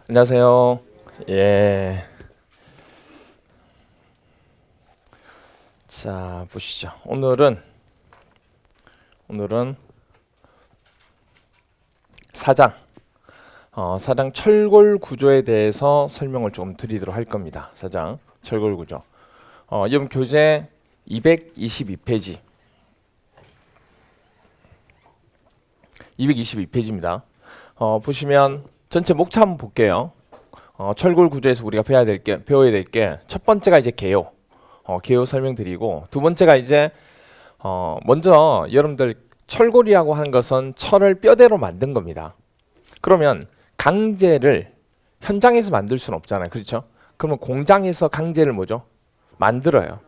안녕하세요. 예. 자, 보시죠. 오늘은 사장 철골 구조에 대해서 설명을 좀 드리도록 할 겁니다. 사장 철골 구조. 이번 교재 222페이지. 222페이지입니다. 보시면 전체 목차 한번 볼게요. 철골 구조에서 우리가 배워야 될 게 첫 번째가 이제 개요. 개요 설명드리고, 두 번째가 이제 먼저 여러분들 철골이라고 하는 것은 철을 뼈대로 만든 겁니다. 그러면 강제를 현장에서 만들 수는 없잖아요. 그렇죠? 그러면 공장에서 강제를 뭐죠? 만들어요.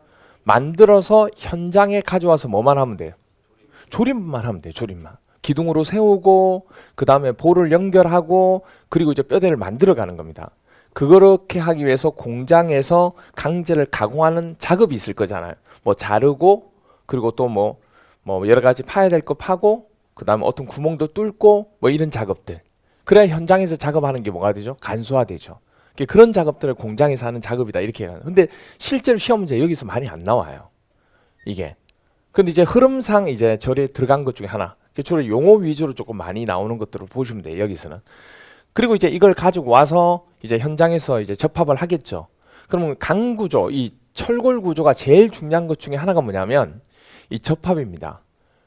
만들어서 현장에 가져와서 뭐만 하면 돼요? 조립만 하면 돼요. 조립만. 기둥으로 세우고 그 다음에 볼을 연결하고 그리고 이제 뼈대를 만들어 가는 겁니다. 그렇게 하기 위해서 공장에서 강제를 가공하는 작업이 있을 거잖아요. 뭐 자르고 그리고 또 뭐 여러 가지 파야 될 거 파고 그 다음에 어떤 구멍도 뚫고 뭐 이런 작업들. 그래야 현장에서 작업하는 게 뭐가 되죠? 간소화되죠. 그런 작업들을 공장에서 하는 작업이다 이렇게 해요. 근데 실제로 시험 문제 여기서 많이 안 나와요. 이게. 근데 이제 흐름상 이제 절에 들어간 것 중에 하나. 주로 용어 위주로 조금 많이 나오는 것들을 보시면 돼요. 여기서는. 그리고 이제 이걸 가지고 와서 이제 현장에서 이제 접합을 하겠죠. 그러면 강 구조, 이 철골 구조가 제일 중요한 것 중에 하나가 뭐냐면 이 접합입니다.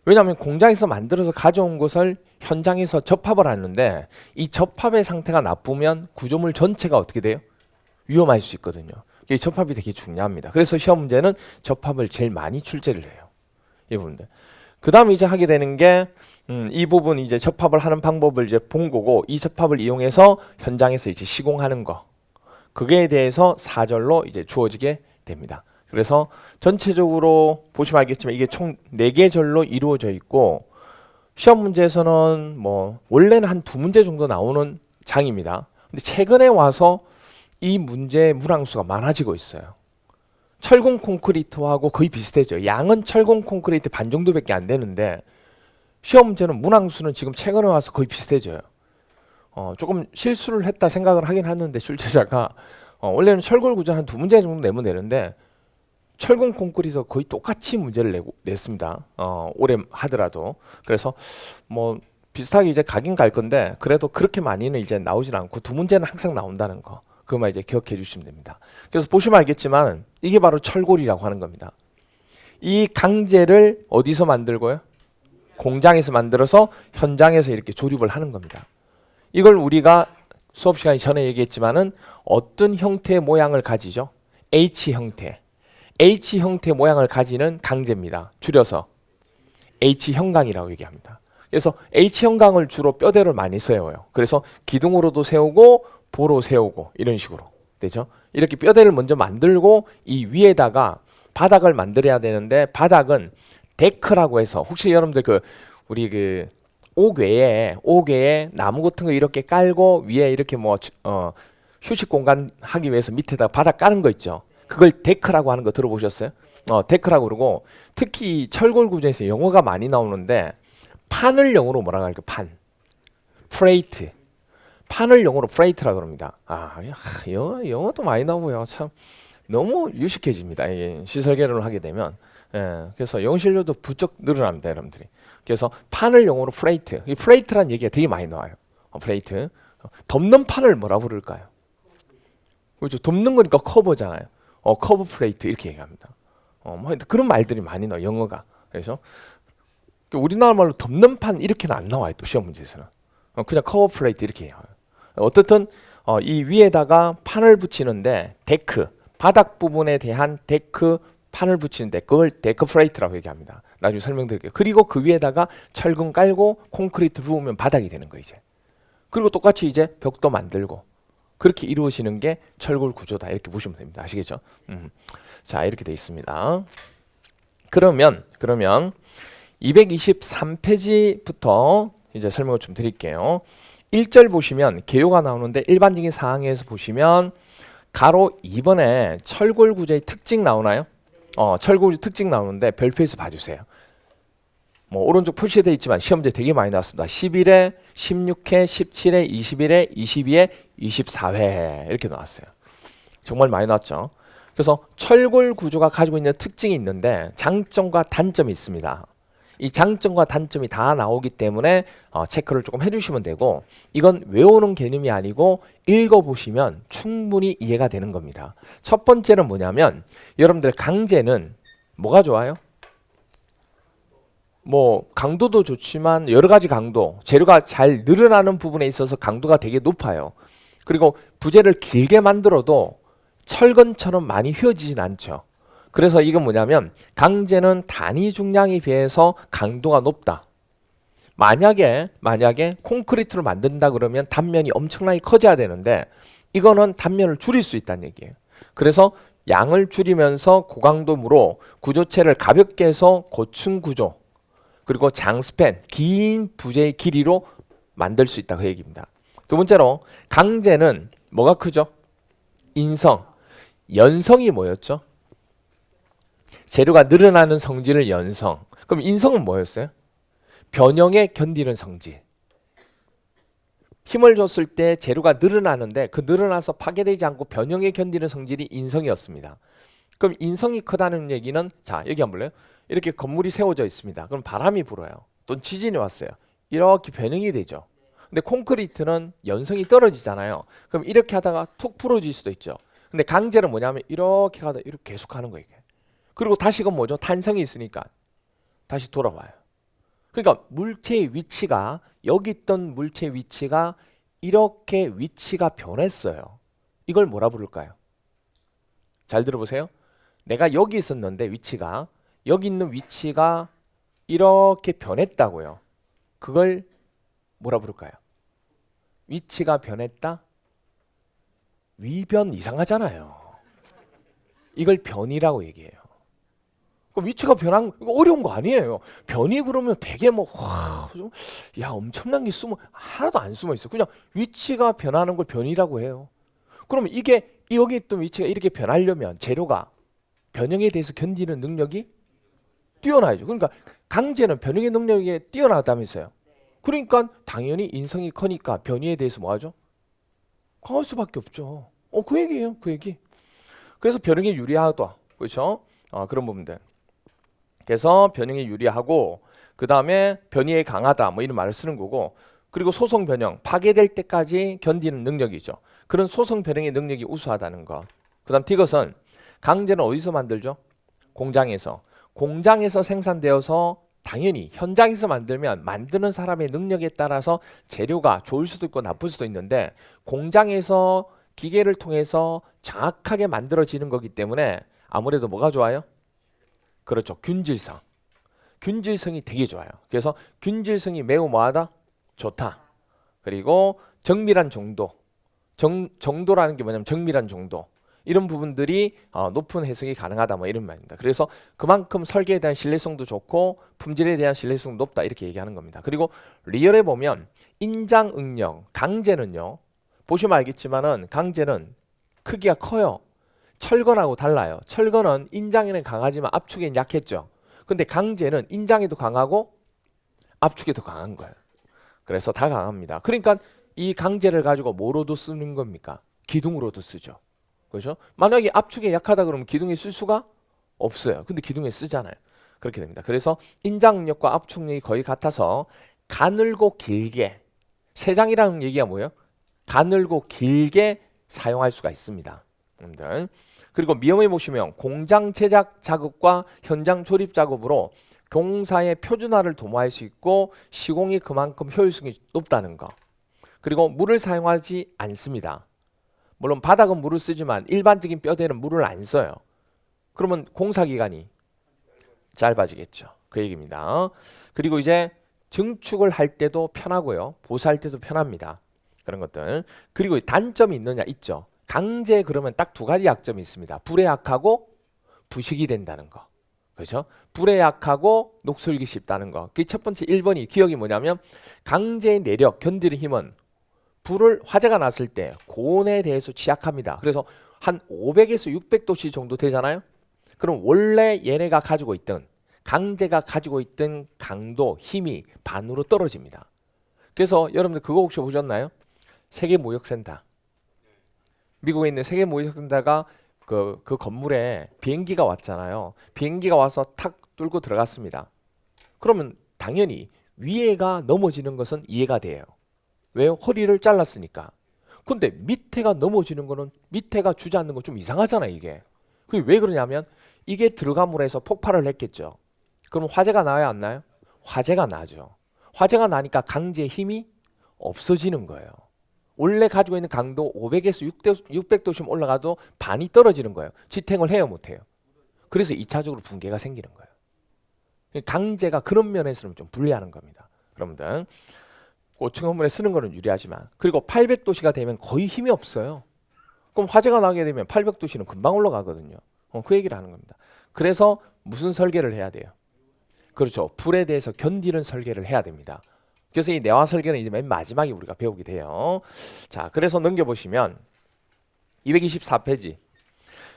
왜냐하면 공장에서 만들어서 가져온 것을 현장에서 접합을 하는데 이 접합의 상태가 나쁘면 구조물 전체가 어떻게 돼요? 위험할 수 있거든요. 이 접합이 되게 중요합니다. 그래서 시험 문제는 접합을 제일 많이 출제를 해요. 이 부분들. 그 다음에 이제 하게 되는 게 이 부분 이제 접합을 하는 방법을 이제 본 거고, 이 접합을 이용해서 현장에서 이제 시공하는 거, 그게 대해서 4절로 이제 주어지게 됩니다. 그래서 전체적으로 보시면 알겠지만 이게 총 4개 절로 이루어져 있고, 시험 문제에서는 뭐 원래는 한 2문제 정도 나오는 장입니다. 근데 최근에 와서 이 문제의 문항수가 많아지고 있어요. 철공 콘크리트하고 거의 비슷해져요. 양은 철공 콘크리트 반 정도밖에 안 되는데 시험 문제는 문항수는 지금 최근에 와서 거의 비슷해져요. 조금 실수를 했다 생각을 하긴 하는데 출제자가 원래는 철골 구조 한 2문제 정도 내면 되는데 철공 콘크리트 거의 똑같이 문제를 냈습니다. 올해 하더라도. 그래서 뭐 비슷하게 이제 가긴 갈 건데 그래도 그렇게 많이는 이제 나오진 않고 2문제는 항상 나온다는 거. 그것만 이제 기억해 주시면 됩니다. 그래서 보시면 알겠지만 이게 바로 철골이라고 하는 겁니다. 이 강제를 어디서 만들고요? 공장에서 만들어서 현장에서 이렇게 조립을 하는 겁니다. 이걸 우리가 수업 시간이 전에 얘기했지만은 어떤 형태의 모양을 가지죠? H 형태. H 형태 모양을 가지는 강제입니다. 줄여서 H형강이라고 얘기합니다. 그래서 H형강을 주로 뼈대를 많이 세워요. 그래서 기둥으로도 세우고 보로 세우고 이런 식으로 되죠. 이렇게 뼈대를 먼저 만들고 이 위에다가 바닥을 만들어야 되는데, 바닥은 데크라고 해서 혹시 여러분들 우리 옥외에 나무 같은 거 이렇게 깔고 위에 이렇게 휴식 공간 하기 위해서 밑에다 바닥 까는 거 있죠. 그걸 데크라고 하는 거 들어보셨어요? 데크라고 그러고, 특히 철골 구조에서 영어가 많이 나오는데 판을 영어로 뭐라고 할까요? 판. 프레이트. 판을 영어로 프레이트라고 그럽니다. 영어도 많이 나오고요. 참 너무 유식해집니다. 이게 시설계를 하게 되면. 그래서 영어 실력도 부쩍 늘어납니다, 여러분들이. 그래서 판을 영어로 프레이트. 이 프레이트라는 얘기가 되게 많이 나와요. 프레이트. 덮는 판을 뭐라고 부를까요? 그렇죠. 덮는 거니까 커버잖아요. 커버 프레이트 이렇게 얘기합니다. 그런 말들이 많이 나와요, 영어가. 그래서 우리나라 말로 덮는 판 이렇게는 안 나와요, 또 시험 문제에서는. 그냥 커버 플레이트 이렇게 해요. 어떻든 이 위에다가 판을 붙이는데 데크, 바닥 부분에 대한 데크 판을 붙이는데 그걸 데크 플레이트라고 얘기합니다. 나중에 설명드릴게요. 그리고 그 위에다가 철근 깔고 콘크리트 부으면 바닥이 되는 거예요, 이제. 그리고 똑같이 이제 벽도 만들고 그렇게 이루어지는 게 철골 구조다 이렇게 보시면 됩니다. 아시겠죠? 자, 이렇게 돼 있습니다. 그러면 223페이지부터 이제 설명을 좀 드릴게요. 1절 보시면 개요가 나오는데 일반적인 사항에서 보시면 가로 2번에 철골 구조의 특징 나오나요? 철골 구조 특징 나오는데 별표에서 봐주세요. 뭐 오른쪽 표시되어 있지만 시험제 되게 많이 나왔습니다. 11에 16회, 17회, 21회, 22회, 24회 이렇게 나왔어요. 정말 많이 나왔죠. 그래서 철골 구조가 가지고 있는 특징이 있는데 장점과 단점이 있습니다. 이 장점과 단점이 다 나오기 때문에 체크를 조금 해주시면 되고, 이건 외우는 개념이 아니고 읽어보시면 충분히 이해가 되는 겁니다. 첫 번째는 뭐냐면, 여러분들 강제는 뭐가 좋아요? 뭐 강도도 좋지만 여러 가지 강도, 재료가 잘 늘어나는 부분에 있어서 강도가 되게 높아요. 그리고 부재를 길게 만들어도 철근처럼 많이 휘어지진 않죠. 그래서 이건 뭐냐면, 강제는 단위 중량에 비해서 강도가 높다. 만약에 콘크리트를 만든다 그러면 단면이 엄청나게 커져야 되는데, 이거는 단면을 줄일 수 있다는 얘기예요. 그래서 양을 줄이면서 고강도무로 구조체를 가볍게 해서 고층 구조, 그리고 장스팬, 긴 부재의 길이로 만들 수 있다, 그 얘기입니다. 두 번째로, 강제는 뭐가 크죠? 인성. 연성이 뭐였죠? 재료가 늘어나는 성질을 연성. 그럼 인성은 뭐였어요? 변형에 견디는 성질. 힘을 줬을 때 재료가 늘어나는데 그 늘어나서 파괴되지 않고 변형에 견디는 성질이 인성이었습니다. 그럼 인성이 크다는 얘기는, 자, 여기 한번 볼래요? 이렇게 건물이 세워져 있습니다. 그럼 바람이 불어요. 또 지진이 왔어요. 이렇게 변형이 되죠. 근데 콘크리트는 연성이 떨어지잖아요. 그럼 이렇게 하다가 툭 부러질 수도 있죠. 근데 강제는 뭐냐면 이렇게 하다 이렇게 계속 하는 거예요. 그리고 다시금 뭐죠? 탄성이 있으니까 다시 돌아와요. 그러니까 물체의 위치가, 여기 있던 물체의 위치가 이렇게 위치가 변했어요. 이걸 뭐라 부를까요? 잘 들어보세요. 내가 여기 있었는데 위치가, 여기 있는 위치가 이렇게 변했다고요. 그걸 뭐라 부를까요? 위치가 변했다? 위변 이상하잖아요. 이걸 변이라고 얘기해요. 위치가 변한 거 어려운 거 아니에요. 변이 그러면 되게 뭐 야, 엄청난 게 하나도 안 숨어 있어. 그냥 위치가 변하는 걸 변이라고 해요. 그러면 이게 여기 있던 위치가 이렇게 변하려면 재료가 변형에 대해서 견디는 능력이 뛰어나야죠. 그러니까 강제는 변형의 능력이 뛰어나다면서요. 그러니까 당연히 인성이 커니까 변이에 대해서 뭐 하죠? 강할 수밖에 없죠. 그 얘기예요. 그 얘기. 그래서 변형에 유리하다. 그렇죠? 그런 부분들. 그래서 변형에 유리하고, 그 다음에 변이에 강하다, 뭐 이런 말을 쓰는 거고, 그리고 소성 변형, 파괴될 때까지 견디는 능력이죠. 그런 소성 변형의 능력이 우수하다는 거. 그 다음 디귿은, 강제는 어디서 만들죠? 공장에서. 공장에서 생산되어서 당연히 현장에서 만들면 만드는 사람의 능력에 따라서 재료가 좋을 수도 있고 나쁠 수도 있는데, 공장에서 기계를 통해서 정확하게 만들어지는 거기 때문에 아무래도 뭐가 좋아요? 그렇죠. 균질성. 균질성이 되게 좋아요. 그래서 균질성이 매우 뭐하다? 좋다. 그리고 정밀한 정도. 정도라는 게 뭐냐면 정밀한 정도. 이런 부분들이 높은 해석이 가능하다, 뭐 이런 말입니다. 그래서 그만큼 설계에 대한 신뢰성도 좋고 품질에 대한 신뢰성도 높다, 이렇게 얘기하는 겁니다. 그리고 리얼에 보면 인장 응력, 강제는요. 보시면 알겠지만은 강제는 크기가 커요. 철건하고 달라요. 철건은 인장에는 강하지만 압축에는 약했죠. 근데 강제는 인장에도 강하고 압축에도 강한 거예요. 그래서 다 강합니다. 그러니까 이 강제를 가지고 뭐로도 쓰는 겁니까? 기둥으로도 쓰죠. 그렇죠? 만약에 압축에 약하다 그러면 기둥에 쓸 수가 없어요. 근데 기둥에 쓰잖아요. 그렇게 됩니다. 그래서 인장력과 압축력이 거의 같아서 가늘고 길게, 세장이라는 얘기가 뭐예요? 가늘고 길게 사용할 수가 있습니다. 여러분들. 그리고 미험에 보시면 공장 제작 작업과 현장 조립 작업으로 공사의 표준화를 도모할 수 있고 시공이 그만큼 효율성이 높다는 거. 그리고 물을 사용하지 않습니다. 물론 바닥은 물을 쓰지만 일반적인 뼈대는 물을 안 써요. 그러면 공사 기간이 짧아지겠죠. 그 얘기입니다. 그리고 이제 증축을 할 때도 편하고요. 보수할 때도 편합니다. 그런 것들. 그리고 단점이 있느냐? 있죠. 강제 그러면 딱 두 가지 약점이 있습니다. 불에 약하고 부식이 된다는 거. 그렇죠? 불에 약하고 녹슬기 쉽다는 거. 그 첫 번째 1번이 기억이 뭐냐면 강제의 내력, 견디는 힘은 불을 화재가 났을 때 고온에 대해서 취약합니다. 그래서 한 500에서 600도씨 정도 되잖아요. 그럼 원래 얘네가 가지고 있던 강제가 가지고 있던 강도, 힘이 반으로 떨어집니다. 그래서 여러분들 그거 혹시 보셨나요? 세계무역센터. 미국에 있는 세계무역센터가 그 건물에 비행기가 왔잖아요. 비행기가 와서 탁 뚫고 들어갔습니다. 그러면 당연히 위에가 넘어지는 것은 이해가 돼요. 왜요? 허리를 잘랐으니까. 근데 밑에가 넘어지는 거는 밑에가 주저앉는 거 좀 이상하잖아요, 이게. 그게 왜 그러냐면 이게 들어감으로 해서 폭발을 했겠죠. 그럼 화재가 나요, 안 나요? 화재가 나죠. 화재가 나니까 강제의 힘이 없어지는 거예요. 원래 가지고 있는 강도 500에서 600도쯤 올라가도 반이 떨어지는 거예요. 지탱을 해요, 못 해요? 그래서 2차적으로 붕괴가 생기는 거예요. 강제가 그런 면에서는 좀 불리하는 겁니다. 여러분들 고층 건물에 쓰는 거는 유리하지만, 그리고 800도씨가 되면 거의 힘이 없어요. 그럼 화재가 나게 되면 800도씨는 금방 올라가거든요. 그 얘기를 하는 겁니다. 그래서 무슨 설계를 해야 돼요? 그렇죠. 불에 대해서 견디는 설계를 해야 됩니다. 그래서 이 내화 설계는 이제 맨 마지막에 우리가 배우게 돼요. 자, 그래서 넘겨보시면 224페이지.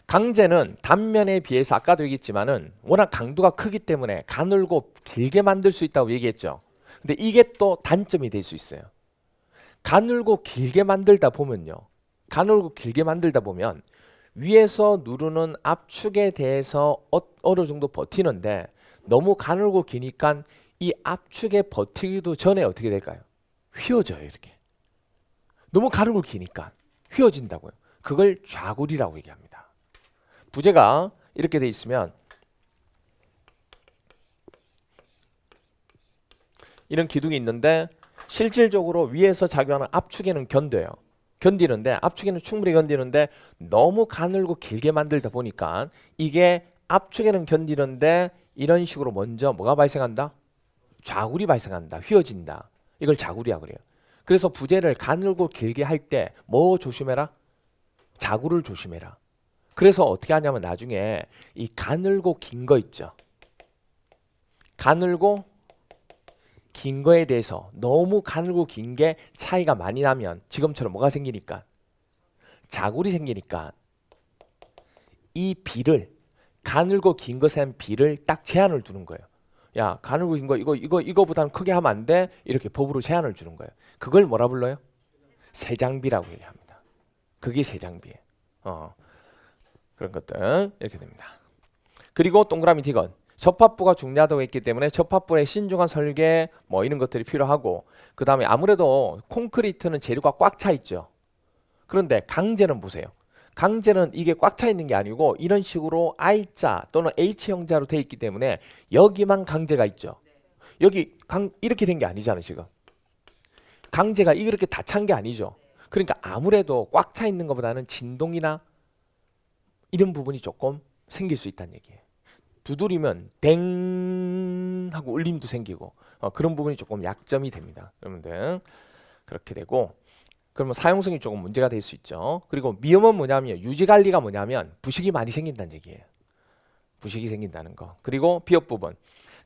강제는 단면에 비해서 아까도 얘기했지만은 워낙 강도가 크기 때문에 가늘고 길게 만들 수 있다고 얘기했죠. 근데 이게 또 단점이 될 수 있어요. 가늘고 길게 만들다 보면요. 가늘고 길게 만들다 보면 위에서 누르는 압축에 대해서 어느 정도 버티는데 너무 가늘고 기니까 이 압축에 버티기도 전에 어떻게 될까요? 휘어져요, 이렇게. 너무 가늘고 기니까 휘어진다고요. 그걸 좌굴이라고 얘기합니다. 부재가 이렇게 돼 있으면 이런 기둥이 있는데 실질적으로 위에서 작용하는 압축에는 견디는데 압축에는 충분히 견디는데 너무 가늘고 길게 만들다 보니까 이게 압축에는 견디는데 이런 식으로 먼저 뭐가 발생한다? 좌굴이 발생한다. 휘어진다. 이걸 좌굴이라고 그래요. 그래서 부재를 가늘고 길게 할 때 뭐 조심해라? 좌굴을 조심해라. 그래서 어떻게 하냐면 나중에 이 가늘고 긴 거 있죠. 가늘고 긴 거에 대해서 너무 가늘고 긴 게 차이가 많이 나면 지금처럼 뭐가 생기니까? 자굴이 생기니까 이 비를 가늘고 긴 것에 한 비를 딱 제한을 두는 거예요. 야, 가늘고 긴 거 이거보다는 크게 하면 안 돼. 이렇게 법으로 제한을 주는 거예요. 그걸 뭐라 불러요? 세장비라고 얘기합니다. 그게 세장비예요. 그런 것들 이렇게 됩니다. 그리고 동그라미 디귿. 접합부가 중요하다고 했기 때문에 접합부의 신중한 설계 뭐 이런 것들이 필요하고, 그 다음에 아무래도 콘크리트는 재료가 꽉 차 있죠. 그런데 강제는 보세요. 강제는 이게 꽉 차 있는 게 아니고 이런 식으로 I자 또는 H형자로 되어 있기 때문에 여기만 강제가 있죠. 여기 이렇게 된 게 아니잖아요, 지금. 강제가 이렇게 다 찬 게 아니죠. 그러니까 아무래도 꽉 차 있는 것보다는 진동이나 이런 부분이 조금 생길 수 있다는 얘기예요. 두드리면 댕 하고 울림도 생기고 그런 부분이 조금 약점이 됩니다. 여러분들 그렇게 되고, 그러면 사용성이 조금 문제가 될 수 있죠. 그리고 위험은 뭐냐면 유지관리가 뭐냐면 부식이 많이 생긴다는 얘기예요. 부식이 생긴다는 거. 그리고 비업 부분.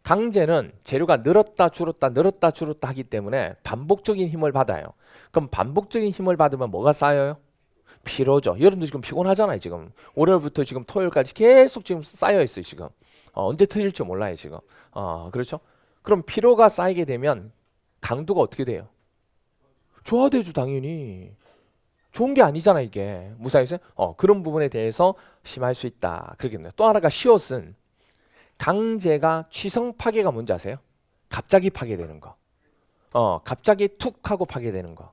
강제는 재료가 늘었다 줄었다 늘었다 줄었다 하기 때문에 반복적인 힘을 받아요. 그럼 반복적인 힘을 받으면 뭐가 쌓여요? 피로죠. 여러분들 지금 피곤하잖아요. 지금 월요일부터 지금 토요일까지 계속 지금 쌓여 있어요. 지금 언제 터질지 몰라요. 지금 그렇죠? 그럼 피로가 쌓이게 되면 강도가 어떻게 돼요? 좋아되죠. 당연히 좋은 게 아니잖아 이게. 무사해서 그런 부분에 대해서 심할 수 있다. 그러겠네요. 또 하나가 시옷은 강제가 취성 파괴가 뭔지 아세요? 갑자기 파괴되는 거. 갑자기 툭 하고 파괴되는 거.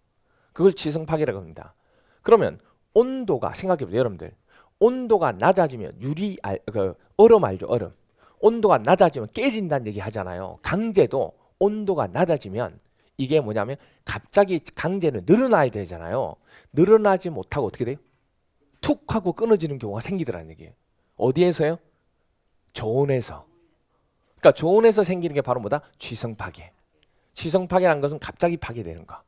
그걸 취성 파괴라고 합니다. 그러면 온도가 생각해보세요. 여러분들 온도가 낮아지면 얼음 알죠? 얼음. 온도가 낮아지면 깨진다는 얘기 하잖아요. 강제도 온도가 낮아지면 이게 뭐냐면 갑자기 강제는 늘어나야 되잖아요. 늘어나지 못하고 어떻게 돼요? 툭 하고 끊어지는 경우가 생기더라는 얘기예요. 어디에서요? 저온에서. 그러니까 저온에서 생기는 게 바로 뭐다? 취성 파괴. 취성 파괴라는 것은 갑자기 파괴되는 거.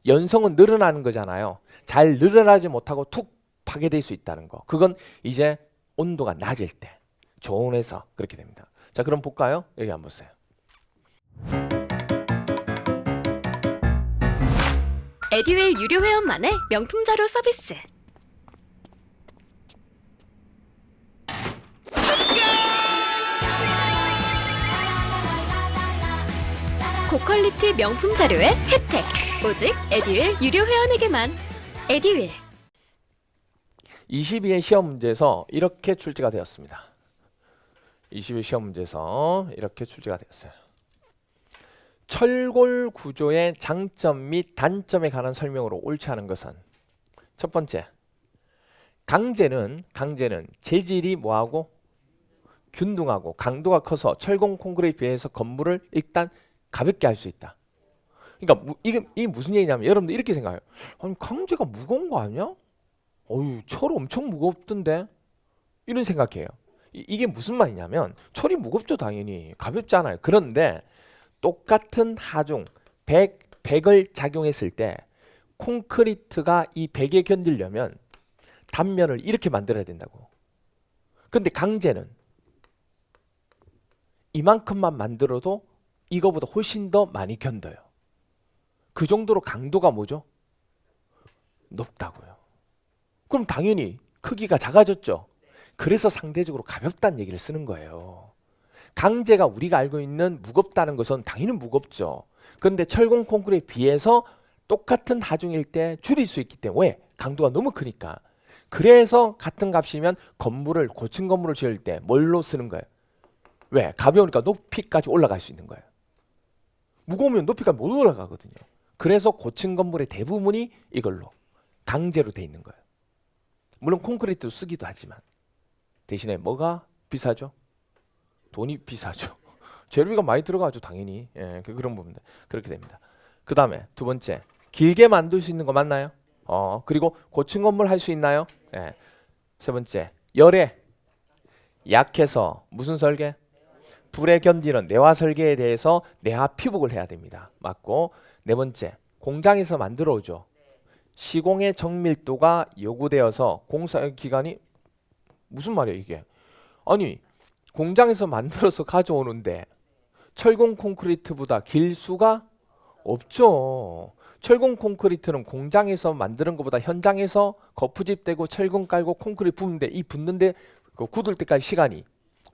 연성은 늘어나는 거잖아요. 잘 늘어나지 못하고 툭 파괴될 수 있다는 거. 그건 이제 온도가 낮을 때 저온에서 그렇게 됩니다. 자, 그럼 볼까요? 여기 한번 보세요. 에듀윌 유료 회원만의 명품 자료 서비스. 고퀄리티 명품 자료의 혜택. 오직 에듀윌 유료 회원에게만. 에듀윌. 22의 시험 문제에서 이렇게 출제가 되었습니다. 22 시험 문제에서 이렇게 출제가 되었어요. 철골 구조의 장점 및 단점에 관한 설명으로 옳지 않은 것은 첫 번째, 강제는 재질이 뭐하고 균등하고 강도가 커서 철공 콘크리트에 비해서 건물을 일단 가볍게 할 수 있다. 그러니까 이게 무슨 얘기냐면 여러분들 이렇게 생각해요. 아니 강제가 무거운 거 아니야? 어유 철 엄청 무겁던데? 이런 생각해요. 이게 무슨 말이냐면 철이 무겁죠 당연히. 가볍잖아요. 그런데 똑같은 하중 100을 작용했을 때 콘크리트가 이 100에 견디려면 단면을 이렇게 만들어야 된다고. 근데 강제는 이만큼만 만들어도 이거보다 훨씬 더 많이 견뎌요. 그 정도로 강도가 뭐죠? 높다고요. 그럼 당연히 크기가 작아졌죠. 그래서 상대적으로 가볍다는 얘기를 쓰는 거예요. 강제가 우리가 알고 있는 무겁다는 것은 당연히 무겁죠. 그런데 철공 콘크리트에 비해서 똑같은 하중일 때 줄일 수 있기 때문에 왜? 강도가 너무 크니까. 그래서 같은 값이면 고층 건물을 지을 때 뭘로 쓰는 거예요? 왜? 가벼우니까 높이까지 올라갈 수 있는 거예요. 무거우면 높이가 못 올라가거든요. 그래서 고층 건물의 대부분이 이걸로 강제로 돼 있는 거예요. 물론 콘크리트도 쓰기도 하지만 대신에 뭐가 비싸죠? 돈이 비싸죠. 재료비가 많이 들어가죠 당연히. 예, 그런 부분 그렇게 됩니다. 그 다음에 두 번째, 길게 만들 수 있는 거 맞나요? 그리고 고층 건물 할 수 있나요? 예. 세 번째, 열에 약해서 무슨 설계? 불에 견디는 내화 설계에 대해서 내화 피복을 해야 됩니다. 맞고, 네 번째, 공장에서 만들어 오죠. 시공의 정밀도가 요구되어서 공사 기간이 무슨 말이에요 이게? 아니 공장에서 만들어서 가져오는데 철공 콘크리트보다 길 수가 없죠. 철공 콘크리트는 공장에서 만드는 것보다 현장에서 거푸집되고 철근 깔고 콘크리트 붓는데 이 붓는데 그 굳을 때까지 시간이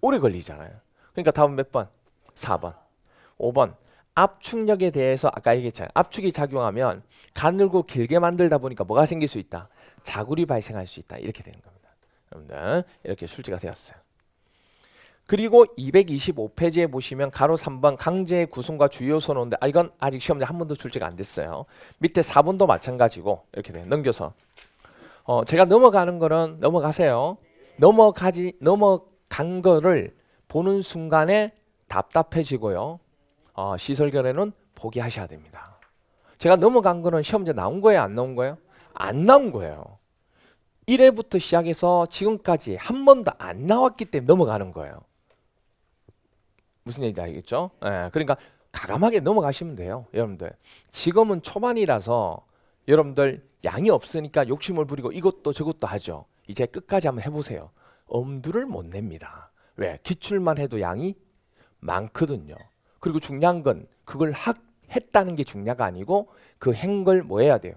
오래 걸리잖아요. 그러니까 답은 몇 번? 4번. 5번. 압축력에 대해서 아까 얘기했잖아요. 압축이 작용하면 가늘고 길게 만들다 보니까 뭐가 생길 수 있다? 자굴이 발생할 수 있다. 이렇게 되는 겁니다. 여러분들 이렇게 출제가 되었어요. 그리고 225페이지에 보시면 가로 3번 강제의 구성과 주요 요소 나오는데 이건 아직 시험에 한 번도 출제가 안 됐어요. 밑에 4번도 마찬가지고 이렇게 돼요. 넘겨서 제가 넘어가는 거는 넘어가세요. 넘어간 거를 보는 순간에 답답해지고요. 시설결에는 포기하셔야 됩니다. 제가 넘어간 거는 시험제 나온 거예요? 안 나온 거예요? 안 나온 거예요. 1회부터 시작해서 지금까지 한 번도 안 나왔기 때문에 넘어가는 거예요. 무슨 얘기인지 알겠죠? 예, 그러니까 가감하게 넘어가시면 돼요. 여러분들 지금은 초반이라서 여러분들 양이 없으니까 욕심을 부리고 이것도 저것도 하죠. 이제 끝까지 한번 해보세요. 엄두를 못 냅니다. 왜? 기출만 해도 양이 많거든요. 그리고 중요한 건 그걸 했다는 게 중요가 아니고 그 한 걸 뭐 해야 돼요?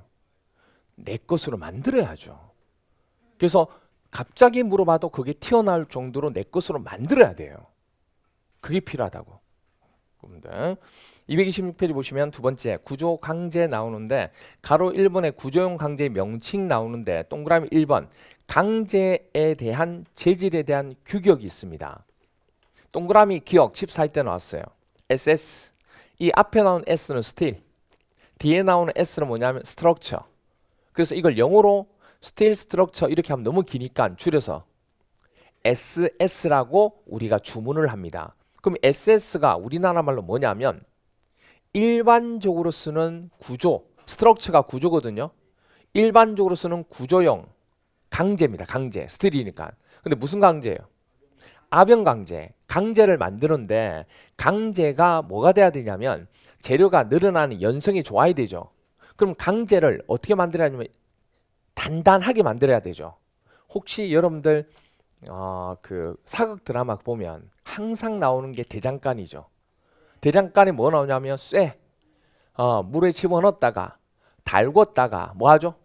내 것으로 만들어야죠. 그래서 갑자기 물어봐도 그게 튀어나올 정도로 내 것으로 만들어야 돼요. 그게 필요하다고. 226페이지 보시면 두 번째 구조 강제 나오는데 가로 1번에 구조용 강제 명칭 나오는데 동그라미 1번 강제에 대한 재질에 대한 규격이 있습니다. 동그라미 기억 14일 때 나왔어요. SS. 이 앞에 나온 S는 스틸, 뒤에 나오는 S는 뭐냐면 스트럭처. 그래서 이걸 영어로 스틸 스트럭처 이렇게 하면 너무 기니까 줄여서 SS라고 우리가 주문을 합니다. 그럼 SS가 우리나라 말로 뭐냐면 일반적으로 쓰는 구조, 스트럭처가 구조거든요. 일반적으로 쓰는 구조용 강제입니다. 강제, 스틸이니까. 근데 무슨 강제예요? 아변 강제. 강제를 만드는데 강제가 뭐가 돼야 되냐면 재료가 늘어나는 연성이 좋아야 되죠. 그럼 강제를 어떻게 만들어야 하냐면 단단하게 만들어야 되죠. 혹시 여러분들 그 사극 드라마 보면 항상 나오는 게 대장간이죠. 대장간이 뭐 나오냐면 쇠 물에 집어넣었다가 달궜다가 뭐 하죠?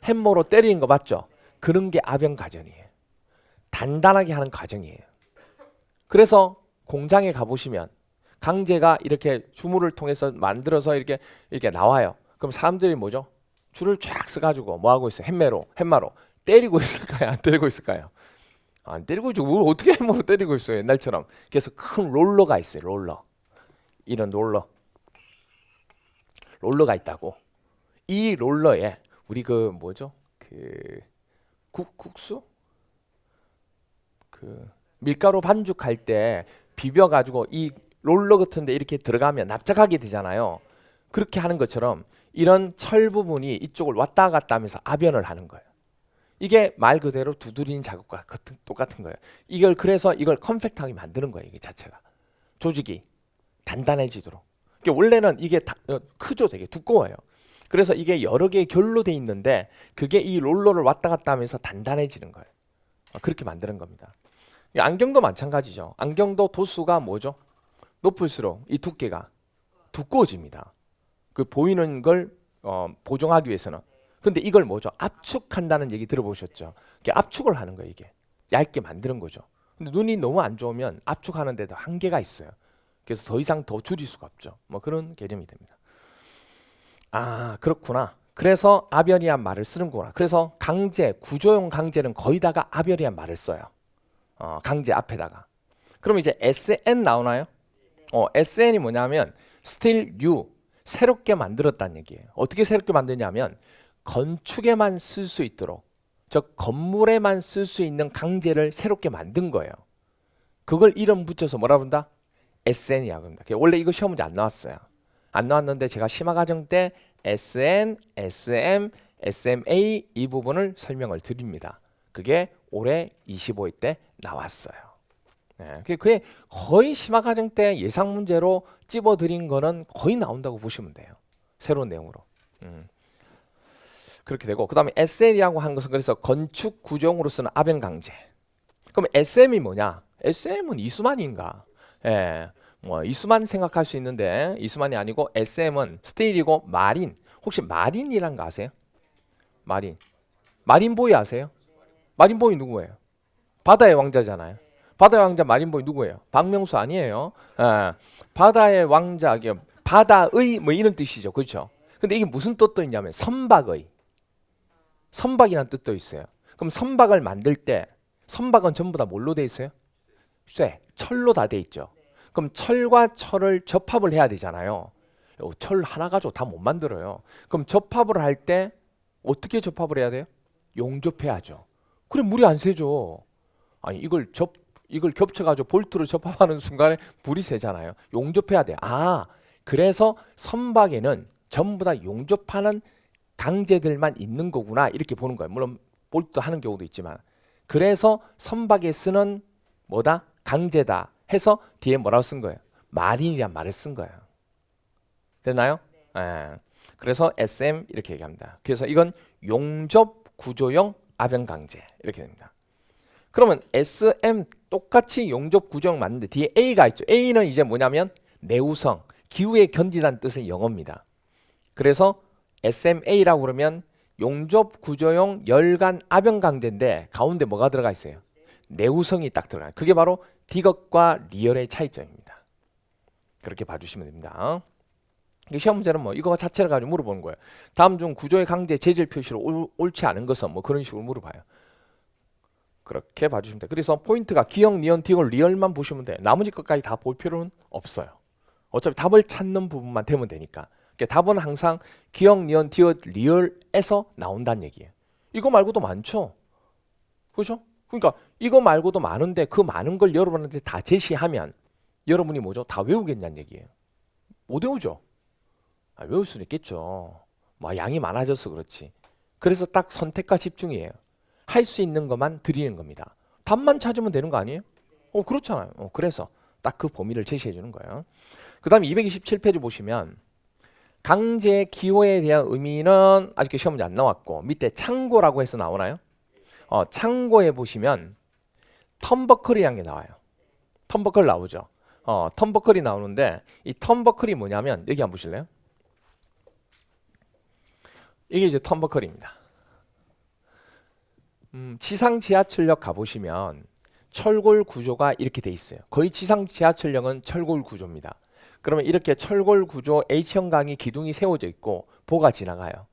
햄머로 때리는 거 맞죠? 그런 게 아변 과정이에요. 단단하게 하는 과정이에요. 그래서 공장에 가보시면 강제가 이렇게 주물을 통해서 만들어서 이렇게 나와요. 그럼 사람들이 뭐죠? 줄을 쫙 써가지고 뭐 하고 있어요? 팻마로 때리고 있을까요? 안 때리고 있을까요? 안 때리고 있죠. 뭘 어떻게 팻마로 때리고 있어요? 옛날처럼. 그래서 큰 롤러가 있어요. 이런 롤러가 있다고. 이 롤러에 우리 그 뭐죠? 그 국수? 그 밀가루 반죽할 때 비벼가지고 이 롤러 같은데 이렇게 들어가면 납작하게 되잖아요. 그렇게 하는 것처럼 이런 철 부분이 이쪽을 왔다 갔다 하면서 압연을 하는 거예요. 이게 말 그대로 두드리는 작업과 똑같은 거예요. 그래서 이걸 컴팩트하게 만드는 거예요. 이게 자체가 조직이 단단해지도록. 그러니까 원래는 이게 크죠, 되게 두꺼워요. 그래서 이게 여러 개의 결로 돼 있는데 그게 이 롤러를 왔다 갔다 하면서 단단해지는 거예요. 그렇게 만드는 겁니다. 안경도 마찬가지죠. 안경도 도수가 뭐죠? 높을수록 이 두께가 두꺼워집니다. 그 보이는 걸 보정하기 위해서는. 근데 이걸 뭐죠? 압축한다는 얘기 들어보셨죠? 압축을 하는 거예요. 이게 얇게 만드는 거죠. 근데 눈이 너무 안 좋으면 압축하는 데도 한계가 있어요. 그래서 더 이상 더 줄일 수가 없죠. 뭐 그런 개념이 됩니다. 아, 그렇구나. 그래서 아변이란 말을 쓰는구나. 그래서 강제, 구조용 강제는 거의 다가 아변이란 말을 써요. 강제 앞에다가. 그럼 이제 SN 나오나요? SN이 뭐냐면 still new, 새롭게 만들었다는 얘기예요. 어떻게 새롭게 만드냐면 건축에만 쓸 수 있도록, 즉 건물에만 쓸 수 있는 강제를 새롭게 만든 거예요. 그걸 이름 붙여서 뭐라 부른다? SN이라고 합니다. 원래 이거 시험 문제 안 나왔어요. 안 나왔는데 제가 심화과정 때 SN, SM, SMA 이 부분을 설명을 드립니다. 그게 올해 25회 때 나왔어요. 네, 그게 거의 심화과정 때 예상 문제로 찝어드린 거는 거의 나온다고 보시면 돼요. 새로운 내용으로. 그렇게 되고, 그 다음에 SN이라고 하는 것은 그래서 건축 구조용으로 쓰는 아변 강제. 그럼 SM이 뭐냐? SM은 이수만인가? 예, 뭐 이수만 생각할 수 있는데 이수만이 아니고 SM은 스테일이고 마린. 혹시 마린이란 거 아세요? 마린보이 아세요? 마린보이 누구예요? 바다의 왕자잖아요. 바다의 왕자 마린보이 누구예요? 박명수 아니에요. 예, 바다의 왕자, 바다의 뭐 이런 뜻이죠. 그렇죠? 근데 이게 무슨 뜻도 있냐면 선박이라는 뜻도 있어요. 그럼 선박을 만들 때 선박은 전부 다 뭘로 돼 있어요? 철로 다 돼 있죠. 그럼 철과 철을 접합을 해야 되잖아요. 철 하나 가지고 다 못 만들어요. 그럼 접합을 할 때 어떻게 접합을 해야 돼요? 용접해야죠. 그래 물이 안 새죠. 아니 이걸 겹쳐가지고 볼트로 접합하는 순간에 불이 새잖아요. 용접해야 돼요. 아, 그래서 선박에는 전부 다 용접하는 강제들만 있는 거구나 이렇게 보는 거예요. 물론 볼트 하는 경우도 있지만. 그래서 선박에 쓰는 뭐다? 강제다 해서 뒤에 뭐라고 쓴 거예요? 마린이란 말을 쓴 거예요. 됐나요? 네. 그래서 SM 이렇게 얘기합니다. 그래서 이건 용접 구조용 아변 강제 이렇게 됩니다. 그러면 SM 똑같이 용접 구조용 맞는데 뒤에 A가 있죠. A는 이제 뭐냐면 내우성, 기후에 견디다는 뜻의 영어입니다. 그래서 SMA라고 그러면 용접 구조용 열간 아변 강제인데 가운데 뭐가 들어가 있어요? 내우성이 딱 들어가요. 그게 바로 디귿과 리얼의 차이점입니다. 그렇게 봐주시면 됩니다. 시험 문제는 뭐 이거 자체를 가지고 물어보는 거예요. 다음 중 구조의 강제 재질 표시로 옳지 않은 것은 뭐 그런 식으로 물어봐요. 그렇게 봐주시면 돼요. 그래서 포인트가 기역, 니은, 디귿, 리얼만 보시면 돼요. 나머지 것까지 다 볼 필요는 없어요. 어차피 답을 찾는 부분만 되면 되니까. 그러니까 답은 항상 기역, 니은, 디귿, 리얼에서 나온다는 얘기예요. 이거 말고도 많죠. 그렇죠? 그러니까 이거 말고도 많은데 그 많은 걸 여러분한테 다 제시하면 여러분이 뭐죠? 다 외우겠냐는 얘기예요. 못 외우죠. 외울 수는 있겠죠. 뭐 양이 많아져서 그렇지. 그래서 딱 선택과 집중이에요. 할 수 있는 것만 드리는 겁니다. 답만 찾으면 되는 거 아니에요? 그렇잖아요. 그래서 딱 그 범위를 제시해 주는 거예요. 그 다음에 227페이지 보시면 강제 기호에 대한 의미는 아직 시험 문제 안 나왔고 밑에 창고라고 해서 나오나요? 창고에 보시면 턴버클이라는 게 나와요. 턴버클 나오죠. 턴버클이 나오는데 이 턴버클이 뭐냐면 여기 한번 보실래요? 이게 이제 턴버클입니다. 지상 지하철역 가보시면 철골 구조가 이렇게 돼 있어요. 거의 지상 지하철역은 철골 구조입니다. 그러면 이렇게 철골 구조 H형 강이 기둥이 세워져 있고 보가 지나가요.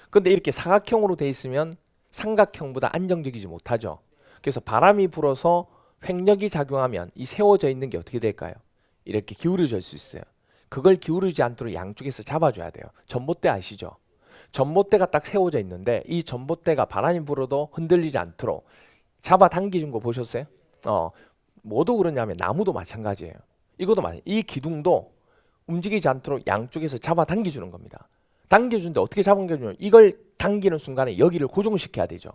근데 이렇게 사각형으로 돼 있으면 삼각형보다 안정적이지 못하죠. 그래서 바람이 불어서 횡력이 작용하면 이 세워져 있는 게 어떻게 될까요? 이렇게 기울어질 수 있어요. 그걸 기울이지 않도록 양쪽에서 잡아줘야 돼요. 전봇대 아시죠? 전봇대가 딱 세워져 있는데 이 전봇대가 바람이 불어도 흔들리지 않도록 잡아당기준 거 보셨어요? 뭐도 그러냐면 나무도 마찬가지예요. 이것도 마찬가지. 이 기둥도 움직이지 않도록 양쪽에서 잡아당겨주는 겁니다. 당겨주는데 어떻게 잡아당겨주냐면 이걸 당기는 순간에 여기를 고정시켜야 되죠.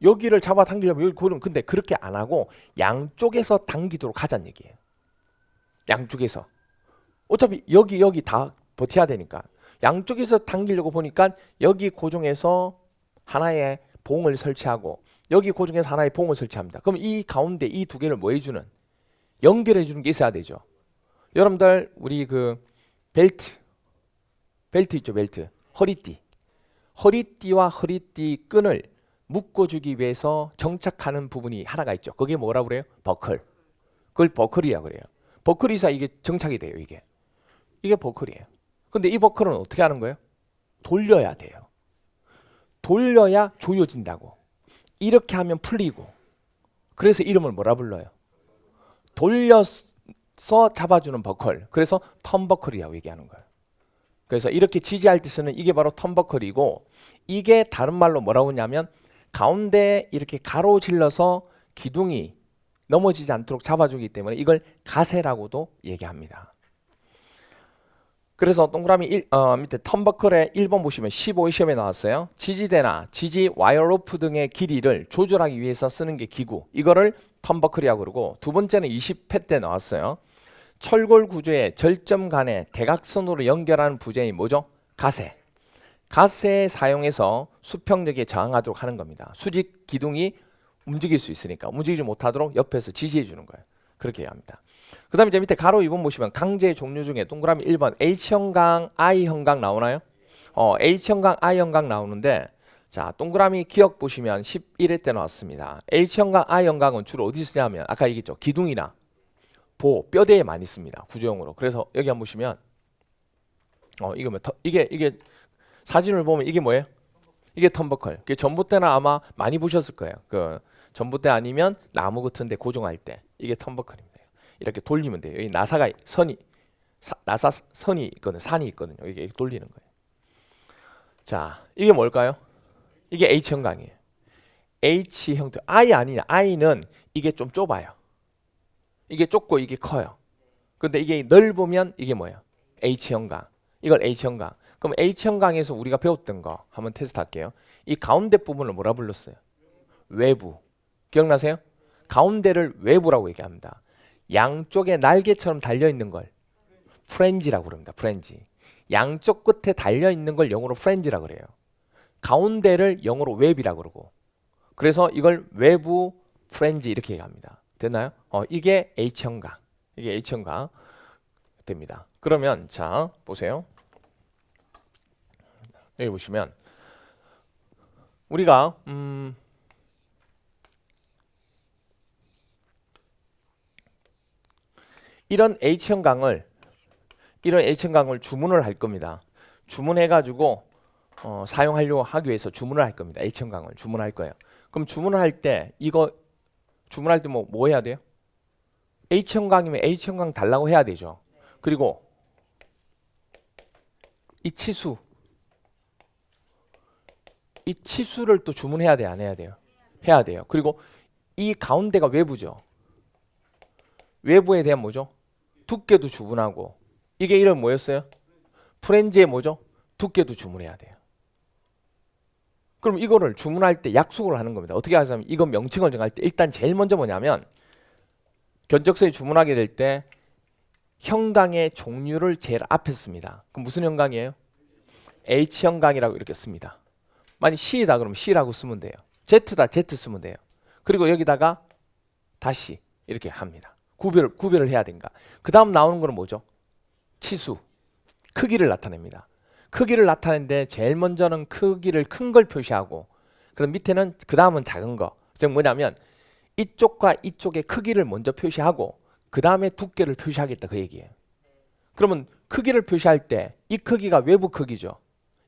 여기를 잡아당기려면 여기 고정. 근데 그렇게 안 하고 양쪽에서 당기도록 하자는 얘기예요. 양쪽에서. 어차피 여기 다 버텨야 되니까. 양쪽에서 당기려고 보니까 여기 고정해서 하나의 봉을 설치하고 여기 고정해서 하나의 봉을 설치합니다. 그럼 이 가운데 이 두 개를 뭐 해주는? 연결해 주는 게 있어야 되죠. 여러분들 우리 그 벨트 있죠, 벨트. 허리띠와 허리띠 끈을 묶어주기 위해서 정착하는 부분이 하나가 있죠. 그게 뭐라고 그래요? 버클. 그걸 버클이라고 그래요. 버클이 있어야 이게 정착이 돼요. 이게 버클이에요. 근데 이 버클은 어떻게 하는 거예요? 돌려야 돼요. 돌려야 조여진다고. 이렇게 하면 풀리고. 그래서 이름을 뭐라 불러요? 돌려서 잡아주는 버클. 그래서 턴버클이라고 얘기하는 거예요. 그래서 이렇게 지지할 때 쓰는 이게 바로 턴버클이고, 이게 다른 말로 뭐라고 하냐면 가운데 이렇게 가로질러서 기둥이 넘어지지 않도록 잡아주기 때문에 이걸 가세라고도 얘기합니다. 그래서 동그라미 밑에 턴버클의 1번 보시면 15 시험에 나왔어요. 지지대나 지지 와이어로프 등의 길이를 조절하기 위해서 쓰는 게 기구. 이거를 턴버클이라고 그러고, 두 번째는 20회 때 나왔어요. 철골 구조의 절점 간의 대각선으로 연결하는 부재이 뭐죠? 가세. 가세 사용해서 수평력에 저항하도록 하는 겁니다. 수직 기둥이 움직일 수 있으니까 움직이지 못하도록 옆에서 지지해 주는 거예요. 그렇게 합니다. 그 다음에 이제 밑에 가로 2번 보시면 강제 종류 중에 동그라미 1번 H형 강, I형 강 나오나요? H형 강, I형 강 나오는데, 자 동그라미 기억 보시면 11회 때 나왔습니다. H형 강, I형 강은 주로 어디 쓰냐면 아까 얘기했죠. 기둥이나 보, 뼈대에 많이 씁니다. 구조용으로. 그래서 여기 한번 보시면 이게 사진을 보면 이게 뭐예요? 이게 턴버클. 전봇대나 아마 많이 보셨을 거예요. 그 전봇대 아니면 나무 같은 데 고정할 때 이게 턴버클입니다. 이렇게 돌리면 돼요. 여기 나사 선이 있거든요. 산이 있거든요. 이게 돌리는 거예요. 자, 이게 뭘까요? 이게 H형 강이에요. H형도 I 아니냐? I는 이게 좀 좁아요. 이게 좁고 이게 커요. 근데 이게 넓으면 이게 뭐예요? H형 강. 이걸 H형 강. 그럼 H형 강에서 우리가 배웠던 거 한번 테스트 할게요. 이 가운데 부분을 뭐라 불렀어요? 외부. 기억나세요? 가운데를 외부라고 얘기합니다. 양쪽에 날개처럼 달려있는 걸 프렌지라고 그럽니다. 프렌지. 양쪽 끝에 달려있는 걸 영어로 프렌지라고 그래요. 가운데를 영어로 웹이라고 그러고, 그래서 이걸 외부 프렌지 이렇게 얘기합니다. 됐나요? 이게 H형 강. 이게 H형 강 됩니다. 그러면 자 보세요. 여기 보시면 우리가 이런 H형 강을 주문을 할 겁니다. 주문해가지고 사용하려고 하기 위해서 주문을 할 겁니다. H형 강을 주문할 거예요. 그럼 주문을 할 때 주문할 때 뭐 해야 돼요? H형 강이면 H형 강 달라고 해야 되죠. 그리고 이 치수를 또 주문해야 돼요, 안 해야 돼요? 해야 돼요. 그리고 이 가운데가 외부죠. 외부에 대한 뭐죠? 두께도 주문하고, 이게 이름 뭐였어요? 프렌지의 뭐죠? 두께도 주문해야 돼요. 그럼 이거를 주문할 때 약속을 하는 겁니다. 어떻게 하냐면 이건 명칭을 정할 때 일단 제일 먼저 뭐냐면 견적서에 주문하게 될 때 형강의 종류를 제일 앞에 씁니다. 그럼 무슨 형강이에요? H형 강이라고 이렇게 씁니다. 만약 C다 그러면 C라고 쓰면 돼요. Z다 Z 쓰면 돼요. 그리고 여기다가 다시 이렇게 합니다. 구별을 해야 된가. 그 다음 나오는 거는 뭐죠? 치수, 크기를 나타냅니다. 크기를 나타내는데 제일 먼저는 크기를 큰 걸 표시하고, 그럼 밑에는 그 다음은 작은 거. 즉 뭐냐면 이쪽과 이쪽의 크기를 먼저 표시하고 그 다음에 두께를 표시하겠다 그 얘기예요. 그러면 크기를 표시할 때 이 크기가 외부 크기죠.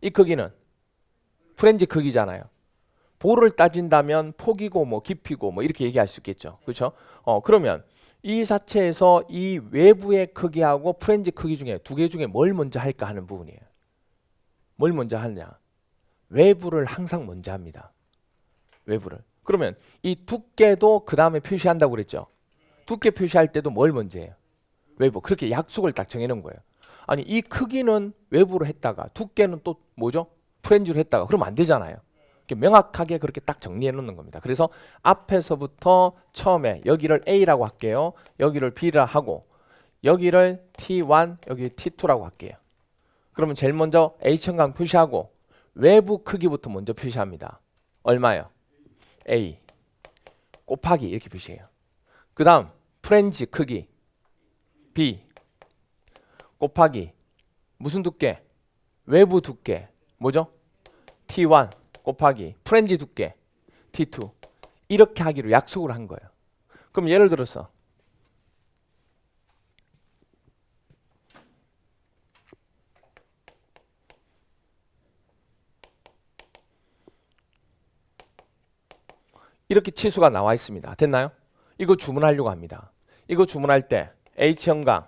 이 크기는 프렌즈 크기잖아요. 볼을 따진다면 폭이고 뭐 깊이고 뭐 이렇게 얘기할 수 있겠죠. 그렇죠? 그러면 이 자체에서 이 외부의 크기하고 프렌즈 크기 중에 두 개 중에 뭘 먼저 할까 하는 부분이에요. 뭘 먼저 하느냐? 외부를 항상 먼저 합니다. 외부를. 그러면 이 두께도 그 다음에 표시한다고 그랬죠. 두께 표시할 때도 뭘 먼저 해요? 외부. 그렇게 약속을 딱 정해놓은 거예요. 아니 이 크기는 외부로 했다가 두께는 또 뭐죠? 프렌즈로 했다가 그러면 안 되잖아요. 명확하게 그렇게 딱 정리해 놓는 겁니다. 그래서 앞에서부터 처음에 여기를 A라고 할게요. 여기를 B라 하고 여기를 T1, 여기 T2라고 할게요. 그러면 제일 먼저 H형광 표시하고 외부 크기부터 먼저 표시합니다. 얼마요? A 곱하기 이렇게 표시해요. 그 다음 프렌즈 크기 B 곱하기 무슨 두께? 외부 두께 뭐죠? T1 곱하기 프렌즈 두께 T2 이렇게 하기로 약속을 한 거예요. 그럼 예를 들어서 이렇게 치수가 나와 있습니다. 됐나요? 이거 주문하려고 합니다. 이거 주문할 때 H형광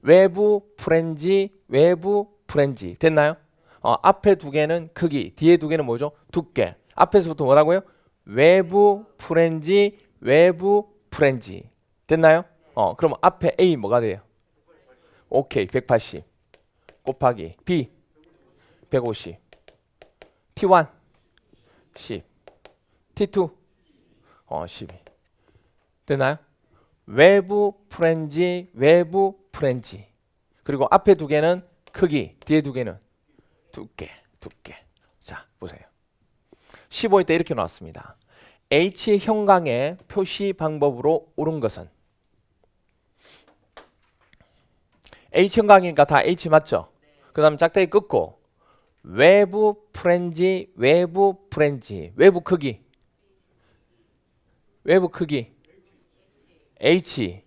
외부 프렌즈 외부 프렌즈 됐나요? 앞에 두 개는 크기 뒤에 두 개는 뭐죠? 두께. 앞에서부터 뭐라고요? 외부 프렌즈 외부 프렌즈 됐나요? 그럼 앞에 A 뭐가 돼요? 오케이 180 곱하기 B 150 T1 10 T2 12 됐나요? 외부 프렌즈 외부 프렌즈 그리고 앞에 두 개는 크기 뒤에 두 개는 두께 자 보세요 15일 때 이렇게 나왔습니다. H형광의 표시 방법으로 옳은 것은 H형광이니까 다 H 맞죠? 그 다음 짝대기 끊고 외부 프렌즈 외부 프렌즈 외부 크기 H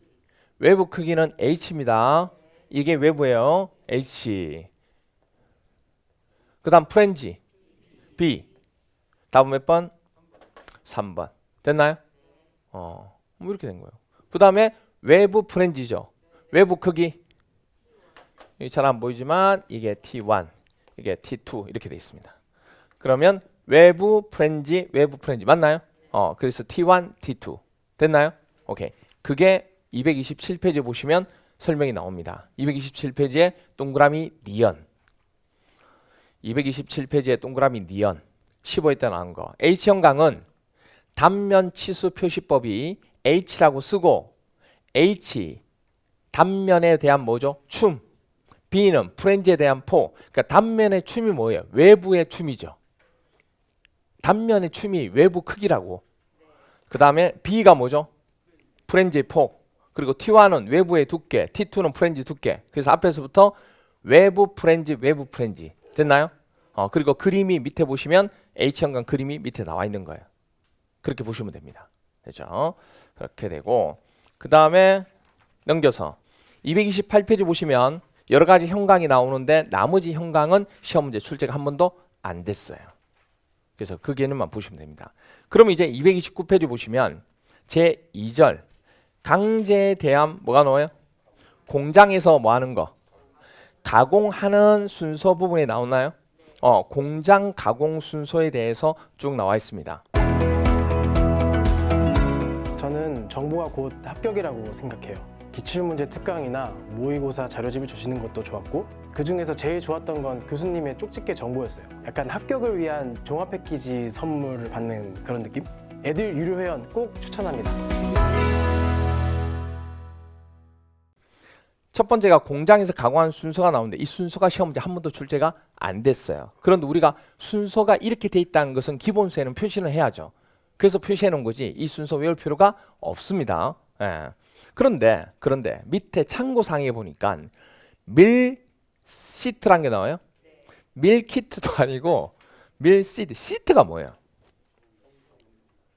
외부 크기는 H입니다. 이게 외부예요. H 그 다음 프렌즈 B 답은 몇 번? 3번 됐나요? 뭐 이렇게 된 거예요. 그 다음에 외부 프렌즈죠. 외부 크기 여기 잘 안 보이지만 이게 T1 이게 T2 이렇게 돼 있습니다. 그러면 외부 프렌즈 맞나요? 그래서 T1 T2 됐나요? 오케이. 그게 227페이지 보시면 설명이 나옵니다. 227페이지에 동그라미 니언 227페이지에 동그라미 니언 15회 때 나온 거 H형광은 단면 치수 표시법이 H라고 쓰고 H 단면에 대한 뭐죠? 춤 B는 프렌즈에 대한 폭 그러니까 단면의 춤이 뭐예요? 외부의 춤이죠. 단면의 춤이 외부 크기라고 그 다음에 B가 뭐죠? 프렌즈의 폭 그리고 T1은 외부의 두께 T2는 프렌즈 두께 그래서 앞에서부터 외부 프렌즈 됐나요? 그리고 그림이 밑에 보시면 H형광 그림이 밑에 나와 있는 거예요. 그렇게 보시면 됩니다. 됐죠? 그렇게 되고 그 다음에 넘겨서 228페이지 보시면 여러 가지 형광이 나오는데 나머지 형광은 시험 문제 출제가 한 번도 안 됐어요. 그래서 그 개념만 보시면 됩니다. 그럼 이제 229페이지 보시면 제 2절 강제에 대한 뭐가 나와요? 공장에서 뭐 하는 거? 가공하는 순서 부분에 나오나요? 공장 가공 순서에 대해서 쭉 나와 있습니다. 저는 정보가 곧 합격이라고 생각해요. 기출문제 특강이나 모의고사 자료집을 주시는 것도 좋았고 그 중에서 제일 좋았던 건 교수님의 쪽집게 정보였어요. 약간 합격을 위한 종합 패키지 선물을 받는 그런 느낌? 애들 유료 회원 꼭 추천합니다. 첫 번째가 공장에서 가공하는 순서가 나오는데 이 순서가 시험 문제 한 번도 출제가 안 됐어요. 그런데 우리가 순서가 이렇게 돼 있다는 것은 기본수에는 표시를 해야죠. 그래서 표시해 놓은 거지 이 순서 외울 필요가 없습니다. 예. 그런데 밑에 참고사항에 보니까 밀시트란 게 나와요. 밀키트도 아니고 밀시트. 시트가 뭐예요?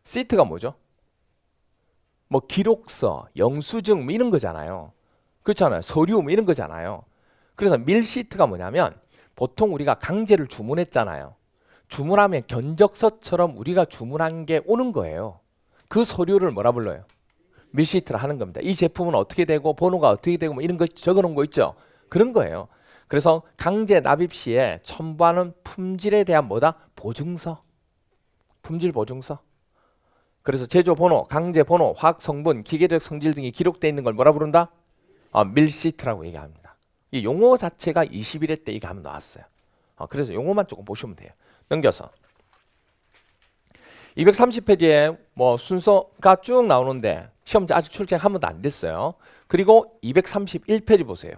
시트가 뭐죠? 뭐 기록서, 영수증 뭐 이런 거잖아요. 그렇잖아요. 서류 뭐 이런 거잖아요. 그래서 밀시트가 뭐냐면 보통 우리가 강제를 주문했잖아요. 주문하면 견적서처럼 우리가 주문한 게 오는 거예요. 그 서류를 뭐라 불러요? 밀시트를 하는 겁니다. 이 제품은 어떻게 되고 번호가 어떻게 되고 뭐 이런 거 적어놓은 거 있죠. 그런 거예요. 그래서 강제 납입 시에 첨부하는 품질에 대한 뭐다? 보증서. 품질 보증서. 그래서 제조 번호, 강제 번호, 화학 성분, 기계적 성질 등이 기록되어 있는 걸 뭐라 부른다? 밀시트라고 얘기합니다. 이 용어 자체가 21회 때 이거 한번 나왔어요. 그래서 용어만 조금 보시면 돼요. 넘겨서 230페이지에 뭐 순서가 쭉 나오는데 시험지 아직 출제 한 번도 안 됐어요. 그리고 231페이지 보세요.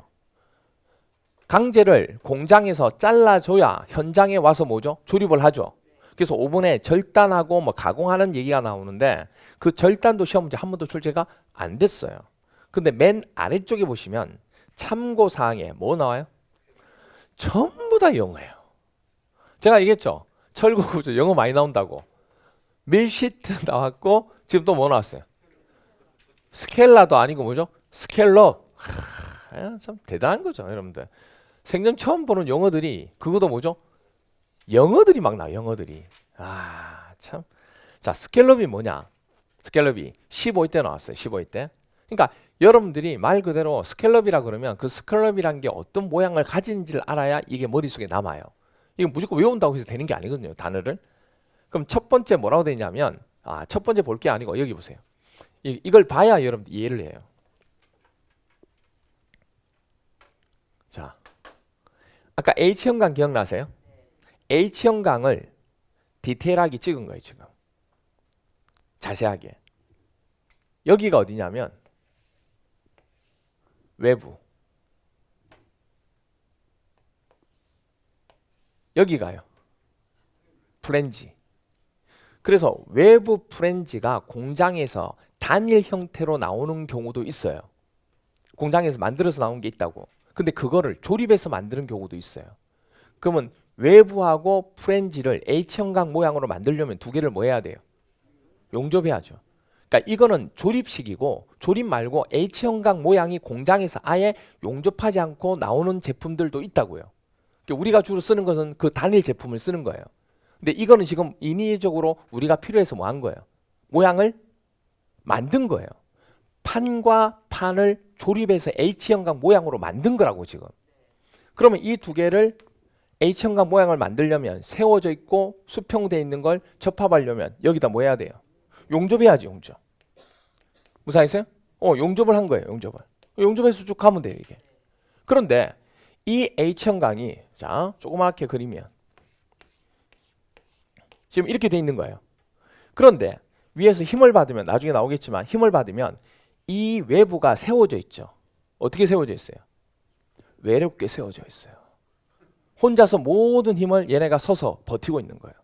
강제를 공장에서 잘라줘야 현장에 와서 뭐죠? 조립을 하죠. 그래서 5번에 절단하고 뭐 가공하는 얘기가 나오는데 그 절단도 시험문제 한 번도 출제가 안 됐어요. 근데 맨 아래쪽에 보시면 참고사항에 뭐 나와요? 전부 다 영어예요. 제가 얘기했죠. 철거구조 영어 많이 나온다고. 밀시트 나왔고 지금 또 뭐 나왔어요? 스켈라도 아니고 뭐죠? 스켈럽. 참 대단한 거죠, 여러분들. 생전 처음 보는 영어들이 그것도 뭐죠? 영어들이 막 나와요. 영어들이. 참. 자, 스켈럽이 뭐냐? 스켈럽이 15회 때 나왔어요. 15회 때. 그러니까 여러분들이 말 그대로 스켈럽이라 그러면 그 스켈럽이란 게 어떤 모양을 가진지를 알아야 이게 머릿속에 남아요. 이거 무조건 외운다고 해서 되는 게 아니거든요. 단어를. 그럼 첫 번째 뭐라고 되냐면 첫 번째 볼 게 아니고 여기 보세요. 이걸 봐야 여러분들 이해를 해요. 자, 아까 H형광 기억나세요? H형광을 디테일하게 찍은 거예요. 지금 자세하게. 여기가 어디냐면 외부. 여기가요. 프렌지. 그래서 외부 프렌지가 공장에서 단일 형태로 나오는 경우도 있어요. 공장에서 만들어서 나온 게 있다고. 근데 그거를 조립해서 만드는 경우도 있어요. 그러면 외부하고 프렌지를 H형광 모양으로 만들려면 두 개를 뭐 해야 돼요? 용접해야죠. 그러니까 이거는 조립식이고 조립 말고 H형광 모양이 공장에서 아예 용접하지 않고 나오는 제품들도 있다고요. 그러니까 우리가 주로 쓰는 것은 그 단일 제품을 쓰는 거예요. 근데 이거는 지금 인위적으로 우리가 필요해서 뭐 한 거예요? 모양을 만든 거예요. 판과 판을 조립해서 H형광 모양으로 만든 거라고 지금. 그러면 이 두 개를 H형광 모양을 만들려면 세워져 있고 수평되어 있는 걸 접합하려면 여기다 뭐 해야 돼요? 용접해야지. 용접. 무슨 아세요? 용접을 한 거예요. 용접을. 용접해서 쭉 가면 돼요. 이게. 그런데 이 H형광이 자 조그맣게 그리면 지금 이렇게 돼 있는 거예요. 그런데 위에서 힘을 받으면 나중에 나오겠지만 힘을 받으면 이 외부가 세워져 있죠. 어떻게 세워져 있어요? 외롭게 세워져 있어요. 혼자서 모든 힘을 얘네가 서서 버티고 있는 거예요.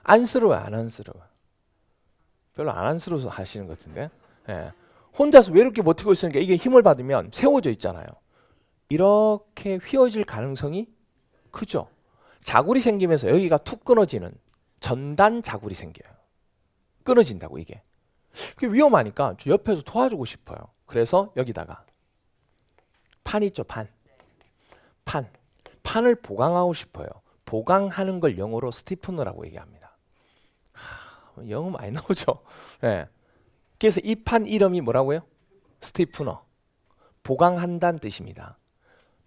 안쓰러워요? 안 안쓰러워요? 별로 안 안쓰러워서 하시는 것 같은데. 예. 혼자서 외롭게 버티고 있으니까 이게 힘을 받으면 세워져 있잖아요. 이렇게 휘어질 가능성이 크죠. 자굴이 생기면서 여기가 툭 끊어지는 전단 자굴이 생겨요. 끊어진다고 이게. 그게 위험하니까 저 옆에서 도와주고 싶어요. 그래서 여기다가 판 있죠. 판을 보강하고 싶어요. 보강하는 걸 영어로 스티프너라고 얘기합니다. 영어 많이 나오죠. 네. 그래서 이 판 이름이 뭐라고요? 스티프너. 보강한다는 뜻입니다.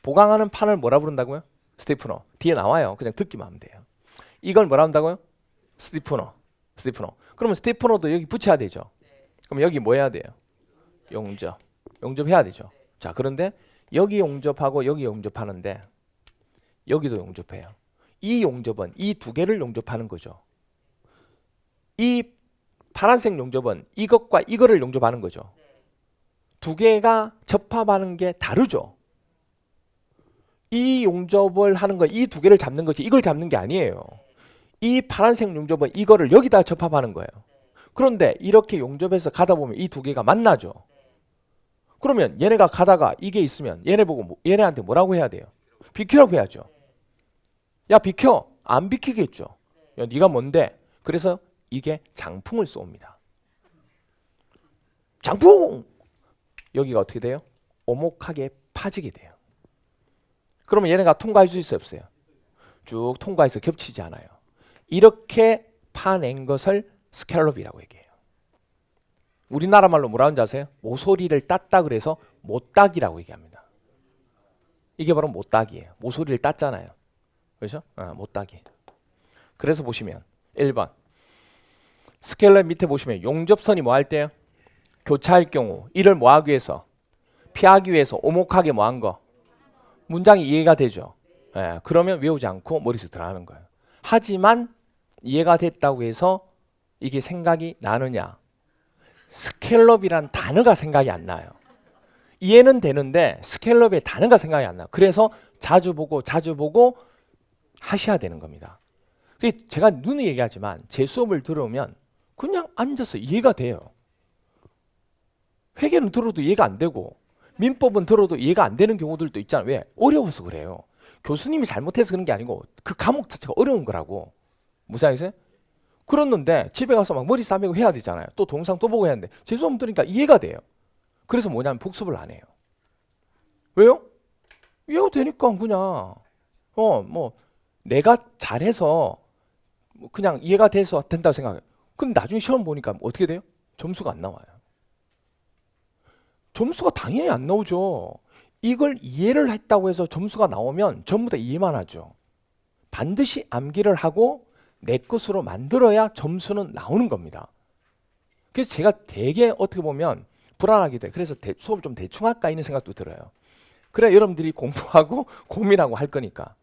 보강하는 판을 뭐라 부른다고요? 스티프너. 뒤에 나와요. 그냥 듣기만 하면 돼요. 이걸 뭐라 한다고요? 스티프너. 그러면 스티프너도 여기 붙여야 되죠. 그럼 여기 뭐 해야 돼요? 용접. 용접해야 되죠. 자, 그런데 여기 용접하고 여기 용접하는데 여기도 용접해요. 이 용접은 이 두 개를 용접하는 거죠. 이 파란색 용접은 이것과 이거를 용접하는 거죠. 두 개가 접합하는 게 다르죠. 이 용접을 하는 건 이 두 개를 잡는 거지 이걸 잡는 게 아니에요. 이 파란색 용접은 이거를 여기다 접합하는 거예요. 그런데 이렇게 용접해서 가다 보면 이 두 개가 만나죠. 그러면 얘네가 가다가 이게 있으면 얘네 보고 얘네한테 뭐라고 해야 돼요? 비키라고 해야죠. 야 비켜. 안 비키겠죠. 야 네가 뭔데? 그래서 이게 장풍을 쏘옵니다. 장풍! 여기가 어떻게 돼요? 오목하게 파지게 돼요. 그러면 얘네가 통과할 수 있어요, 없어요? 쭉 통과해서 겹치지 않아요. 이렇게 파낸 것을 스캘럽이라고 얘기해요. 우리나라 말로 뭐라는 줄 아세요? 모서리를 땄다 그래서 못따기라고 얘기합니다. 이게 바로 못따기예요. 모서리를 땄잖아요. 그렇죠? 못따기. 그래서 보시면 1번 스캘럽 밑에 보시면 용접선이 뭐 할 때요? 교차할 경우 이를 뭐 하기 위해서? 피하기 위해서 오목하게 뭐 한 거? 문장이 이해가 되죠. 그러면 외우지 않고 머릿속에 들어가는 거예요. 하지만 이해가 됐다고 해서 이게 생각이 나느냐? 스캘럽이란 단어가 생각이 안 나요. 이해는 되는데 스캘럽의 단어가 생각이 안 나요. 그래서 자주 보고 하셔야 되는 겁니다. 제가 누누이 얘기하지만 제 수업을 들으면 그냥 앉아서 이해가 돼요. 회계는 들어도 이해가 안 되고 민법은 들어도 이해가 안 되는 경우들도 있잖아요. 왜? 어려워서 그래요. 교수님이 잘못해서 그런 게 아니고 그 과목 자체가 어려운 거라고. 무슨 말이세요? 그랬는데 집에 가서 막 머리 싸매고 해야 되잖아요. 또 동영상 또 보고 해야 하는데 제 수업 들으니까 이해가 돼요. 그래서 뭐냐면 복습을 안 해요. 왜요? 이해가 되니까 그냥 뭐 내가 잘해서 그냥 이해가 돼서 된다고 생각해요. 근데 나중에 시험 보니까 어떻게 돼요? 점수가 안 나와요. 점수가 당연히 안 나오죠. 이걸 이해를 했다고 해서 점수가 나오면 전부 다 이해만 하죠. 반드시 암기를 하고 내 것으로 만들어야 점수는 나오는 겁니다. 그래서 제가 되게 어떻게 보면 불안하기도 해요. 그래서 수업을 좀 대충 할까 이런 생각도 들어요. 그래 여러분들이 공부하고 고민하고 할 거니까.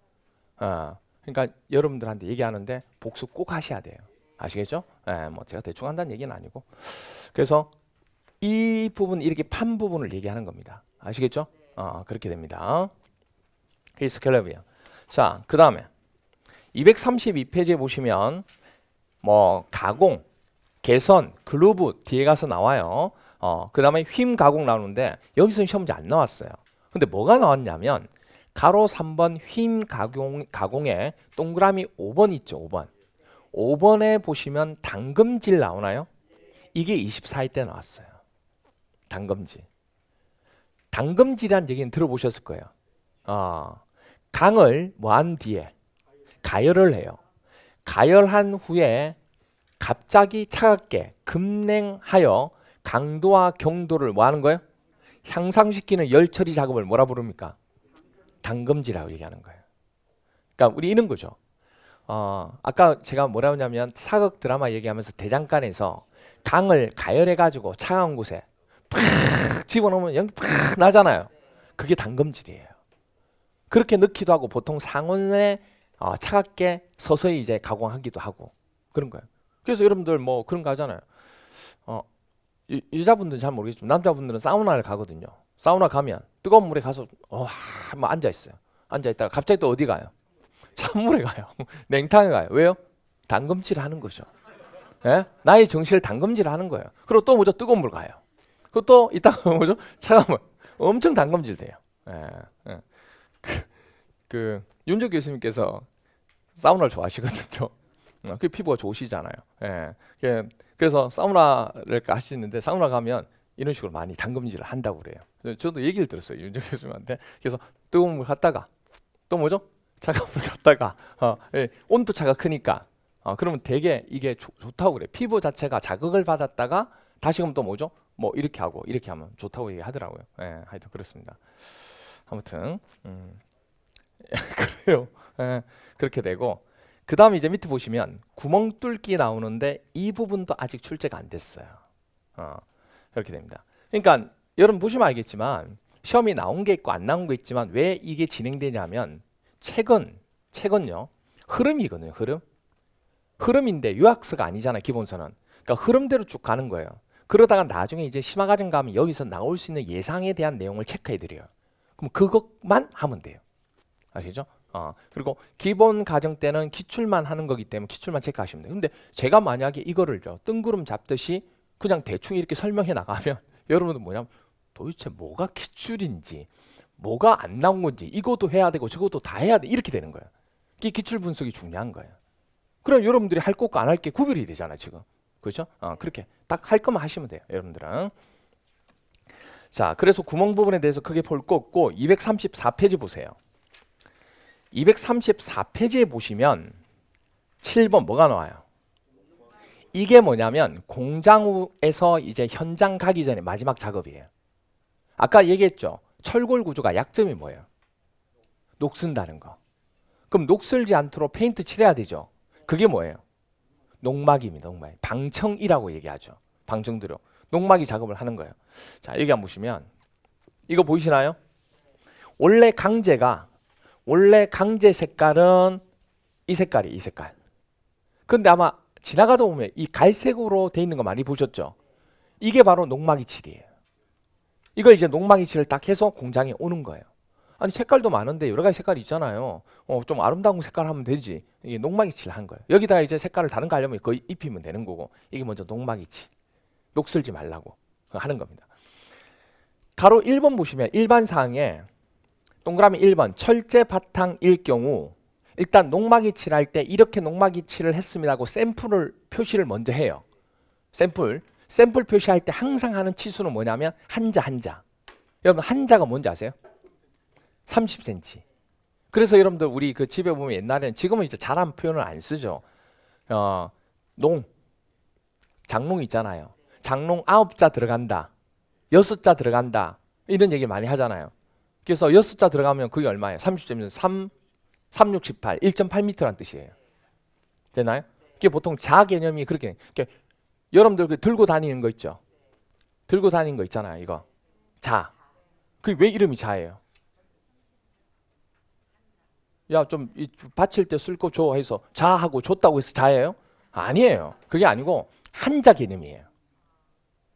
그러니까 여러분들한테 얘기하는데 복습 꼭 하셔야 돼요. 아시겠죠? 뭐 제가 대충 한다는 얘기는 아니고. 그래서 이 부분 이렇게 판 부분을 얘기하는 겁니다. 아시겠죠? 그렇게 됩니다. 그게 스캘럽이에요. 자, 그 다음에 232페이지에 보시면 뭐 가공, 개선, 글루브 뒤에 가서 나와요. 그 다음에 휨 가공 나오는데 여기서는 시험 문제 안 나왔어요. 근데 뭐가 나왔냐면 가로 3번 휨 가공에 동그라미 5번 있죠. 5번. 5번에 보시면 당금질 나오나요? 이게 24일 때 나왔어요. 당금질. 당금질이라는 얘기는 들어보셨을 거예요. 강을 뭐 한 뒤에 가열을 해요. 가열한 후에 갑자기 차갑게 급냉하여 강도와 경도를 뭐 하는 거예요? 향상시키는 열 처리 작업을 뭐라 부릅니까? 당금질이라고 얘기하는 거예요. 그러니까 우리 이런 거죠. 아까 제가 뭐라고 하냐면 사극 드라마 얘기하면서 대장간에서 강을 가열해 가지고 차가운 곳에 팍 집어넣으면 연기 팍 나잖아요. 그게 당금질이에요. 그렇게 넣기도 하고 보통 상온에 차갑게 서서히 이제 가공하기도 하고 그런 거예요. 그래서 여러분들 뭐 그런 거 하잖아요. 여자분들은 잘 모르겠지만 남자분들은 사우나를 가거든요. 사우나 가면 뜨거운 물에 가서 뭐 앉아 있어요. 앉아 있다가 갑자기 또 어디 가요? 찬물에 가요. 냉탕에 가요. 왜요? 당금질을 하는 거죠. 예? 나의 정신을 당금질을 하는 거예요. 그리고 또 뭐죠? 뜨거운 물 가요. 그리고 또 이따가 뭐죠? 차가운 물. 엄청 당금질 돼요. 그 윤정 교수님께서 사우나를 좋아하시거든요. 그 피부가 좋으시잖아요. 그래서 사우나를 하시는데 사우나 가면 이런 식으로 많이 당금질을 한다고 그래요. 저도 얘기를 들었어요. 윤정 교수님한테. 그래서 뜨거운 물 갔다가 또 뭐죠? 차가운 물 갔다가 온도 차가 크니까 그러면 되게 이게 좋다고 그래요. 피부 자체가 자극을 받았다가 다시금 또 뭐죠? 뭐 이렇게 하고 이렇게 하면 좋다고 얘기하더라고요. 하여튼 그렇습니다. 아무튼 그래요. 그렇게 되고 그 다음에 이제 밑에 보시면 구멍 뚫기 나오는데 이 부분도 아직 출제가 안 됐어요. 그렇게 됩니다. 그러니까 여러분 보시면 알겠지만 시험이 나온 게 있고 안 나온 게 있지만 왜 이게 진행되냐면 책은요 흐름이거든요. 흐름인데 유학서가 아니잖아요. 기본서는. 그러니까 흐름대로 쭉 가는 거예요. 그러다가 나중에 이제 심화과정 가면 여기서 나올 수 있는 예상에 대한 내용을 체크해 드려요. 그럼 그것만 하면 돼요. 아시죠? 그리고 기본 과정 때는 기출만 하는 거기 때문에 기출만 체크하시면 돼요. 근데 제가 만약에 이거를 뜬구름 잡듯이 그냥 대충 이렇게 설명해 나가면 여러분은 뭐냐면 도대체 뭐가 기출인지 뭐가 안 나온 건지 이것도 해야 되고 저것도 다 해야 돼 이렇게 되는 거예요. 이게 기출 분석이 중요한 거예요. 그럼 여러분들이 할 것과 안 할 게 구별이 되잖아요 지금. 그렇죠? 그렇게 딱 할 것만 하시면 돼요 여러분들은. 자, 그래서 구멍 부분에 대해서 크게 볼 거 없고 234페이지 보세요. 234페이지에 보시면 7번 뭐가 나와요? 이게 뭐냐면 공장에서 이제 현장 가기 전에 마지막 작업이에요. 아까 얘기했죠. 철골 구조가 약점이 뭐예요? 녹슨다는 거. 그럼 녹슬지 않도록 페인트 칠해야 되죠. 그게 뭐예요? 녹막입니다. 녹막. 방청이라고 얘기하죠. 방청도로 녹막이 작업을 하는 거예요. 자, 여기 한번 보시면 이거 보이시나요? 원래 강제 색깔은 이 색깔이 이 색깔. 근데 아마 지나가다 보면 이 갈색으로 돼 있는 거 많이 보셨죠? 이게 바로 녹막이 칠이에요. 이걸 이제 녹막이 칠을 딱 해서 공장에 오는 거예요. 아니 색깔도 많은데 여러 가지 색깔이 있잖아요. 좀 아름다운 색깔 하면 되지. 이게 녹막이 칠 한 거예요. 여기다 이제 색깔을 다른 거 하려면 거의 입히면 되는 거고, 이게 먼저 녹막이 칠. 녹슬지 말라고 하는 겁니다. 가로 1번 보시면 일반 사항에 동그라미 1번 철제 바탕일 경우 일단 녹막이 칠할 때 이렇게 녹막이 칠을 했습니다 하고 샘플을 표시를 먼저 해요. 샘플 표시할 때 항상 하는 치수는 뭐냐면 한자. 여러분 한자가 뭔지 아세요? 30cm. 그래서 여러분들 우리 그 집에 보면 옛날에는, 지금은 이제 잘한 표현을 안 쓰죠. 장농 있잖아요. 장농 9자 들어간다, 6자 들어간다, 이런 얘기 많이 하잖아요. 그래서 6자 들어가면 그게 얼마예요? 30점이면 3, 6, 18, 1.8m라는 뜻이에요. 되나요? 이게 보통 자 개념이 그렇게, 여러분들 그 들고 다니는 거 있죠? 들고 다니는 거 있잖아요. 이거 자. 그게 왜 이름이 자예요? 야, 좀 받칠 때 쓸 거 줘 해서 자하고 줬다고 해서 자예요? 아니에요. 그게 아니고 한자 개념이에요.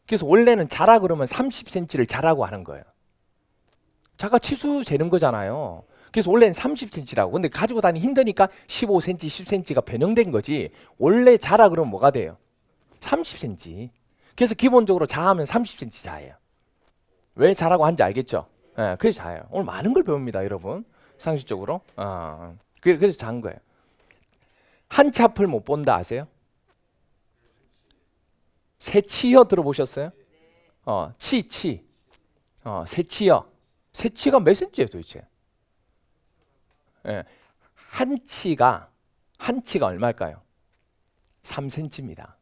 그래서 원래는 자라 그러면 30cm를 자라고 하는 거예요. 자가 치수 재는 거잖아요. 그래서 원래는 30cm라고. 근데 가지고 다니기 힘드니까 15cm, 10cm가 변형된 거지. 원래 자라 그러면 뭐가 돼요? 30cm. 그래서 기본적으로 자하면 30cm 자예요. 왜 자라고 하는지 알겠죠? 네, 그래서 자예요. 오늘 많은 걸 배웁니다, 여러분. 상식적으로. 그래서 자는 거예요. 한치 앞을 못 본다 아세요? 세치혀 들어보셨어요? 세치혀. 세치가 몇 센치예요 도대체? 예. 한치가 얼마일까요? 3cm입니다.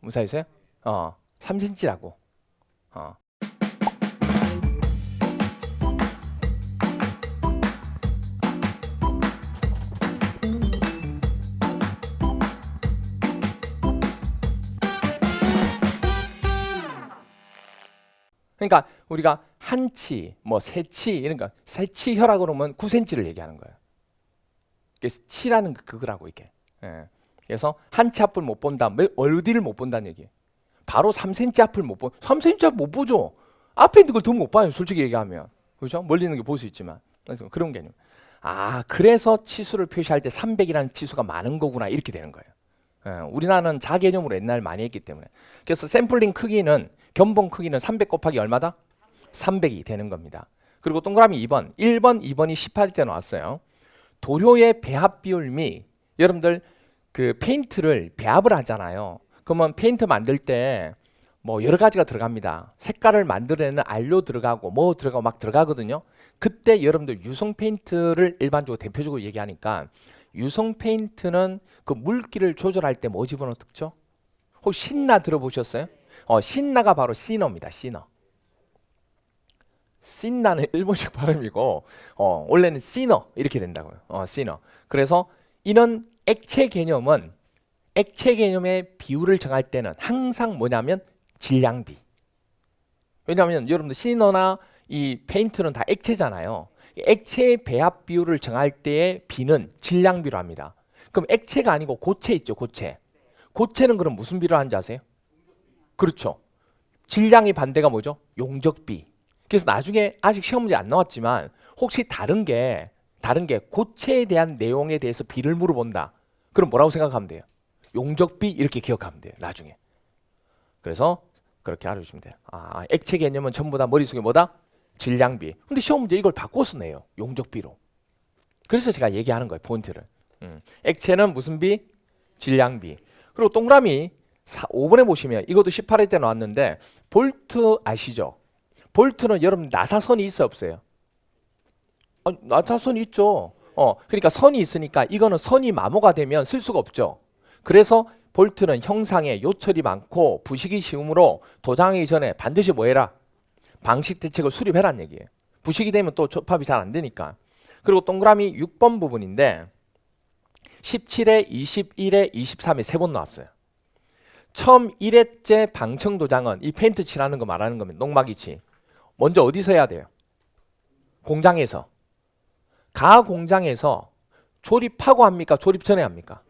무사히세요? 3cm라고. 그러니까 우리가 한치, 세치 이런 거, 세치혀라고 그러면 9cm를 얘기하는 거예요. 그래서 치라는 그거라고 이게. 예. 그래서 한치 앞을 못 본다. 어디를 못 본다는 얘기예요. 바로 3cm 앞을 못 보. 3cm 앞 못 보죠. 앞에 있는 걸 더 못 봐요. 솔직히 얘기하면. 그렇죠? 멀리 있는 게 볼 수 있지만. 그래서 그런 개념. 그래서 치수를 표시할 때 300이라는 치수가 많은 거구나 이렇게 되는 거예요. 우리나라는 자 개념으로 옛날 많이 했기 때문에. 그래서 샘플링 크기는 견본 크기는 300 곱하기 얼마다? 300이 되는 겁니다. 그리고 동그라미 2번, 1번, 2번이 18대 나왔어요. 도료의 배합 비율 및 여러분들 그 페인트를 배합을 하잖아요. 그러면 페인트 만들 때 여러 가지가 들어갑니다. 색깔을 만들어내는 알료 들어가고 들어가고 막 들어가거든요. 그때 여러분들 유성 페인트를 일반적으로 대표적으로 얘기하니까 유성 페인트는 그 물기를 조절할 때 뭐 집어넣죠? 혹시 신나 들어보셨어요? 신나가 바로 시너입니다. 시너. 신나는 일본식 발음이고 원래는 시너 이렇게 된다고요. 시너. 그래서 이런 액체 개념의 비율을 정할 때는 항상 뭐냐면 질량비. 왜냐하면 여러분들 시너나 이 페인트는 다 액체잖아요. 액체의 배합 비율을 정할 때의 비는 질량비로 합니다. 그럼 액체가 아니고 고체 있죠, 고체. 고체는 그럼 무슨 비를 하는지 아세요? 그렇죠. 질량의 반대가 뭐죠? 용적비. 그래서 나중에 아직 시험 문제 안 나왔지만 혹시 다른 게 고체에 대한 내용에 대해서 비를 물어본다. 그럼 뭐라고 생각하면 돼요? 용적비 이렇게 기억하면 돼요, 나중에. 그래서 그렇게 알아주시면 돼요. 액체 개념은 전부 다 머릿속에 뭐다? 질량비. 근데 시험 문제 이걸 바꿔서 내요. 용적비로. 그래서 제가 얘기하는 거예요. 포인트를. 액체는 무슨 비? 질량비. 그리고 동그라미 5번에 보시면 이것도 18회 때 나왔는데 볼트 아시죠? 볼트는 여러분 나사선이 있어요, 없어요? 나사선이 있죠. 그러니까 선이 있으니까 이거는 선이 마모가 되면 쓸 수가 없죠. 그래서 볼트는 형상에 요철이 많고 부식이 쉬우므로 도장하기 전에 반드시 뭐 해라? 방식 대책을 수립해란 얘기예요. 부식이 되면 또 접합이 잘 안 되니까. 그리고 동그라미 6번 부분인데 17회, 21회, 23회 세 번 나왔어요. 처음 1회째 방청 도장은 이 페인트 칠하는 거 말하는 겁니다. 농막이치. 먼저 어디서 해야 돼요? 공장에서. 가공장에서 조립하고 합니까? 조립 전에 합니까?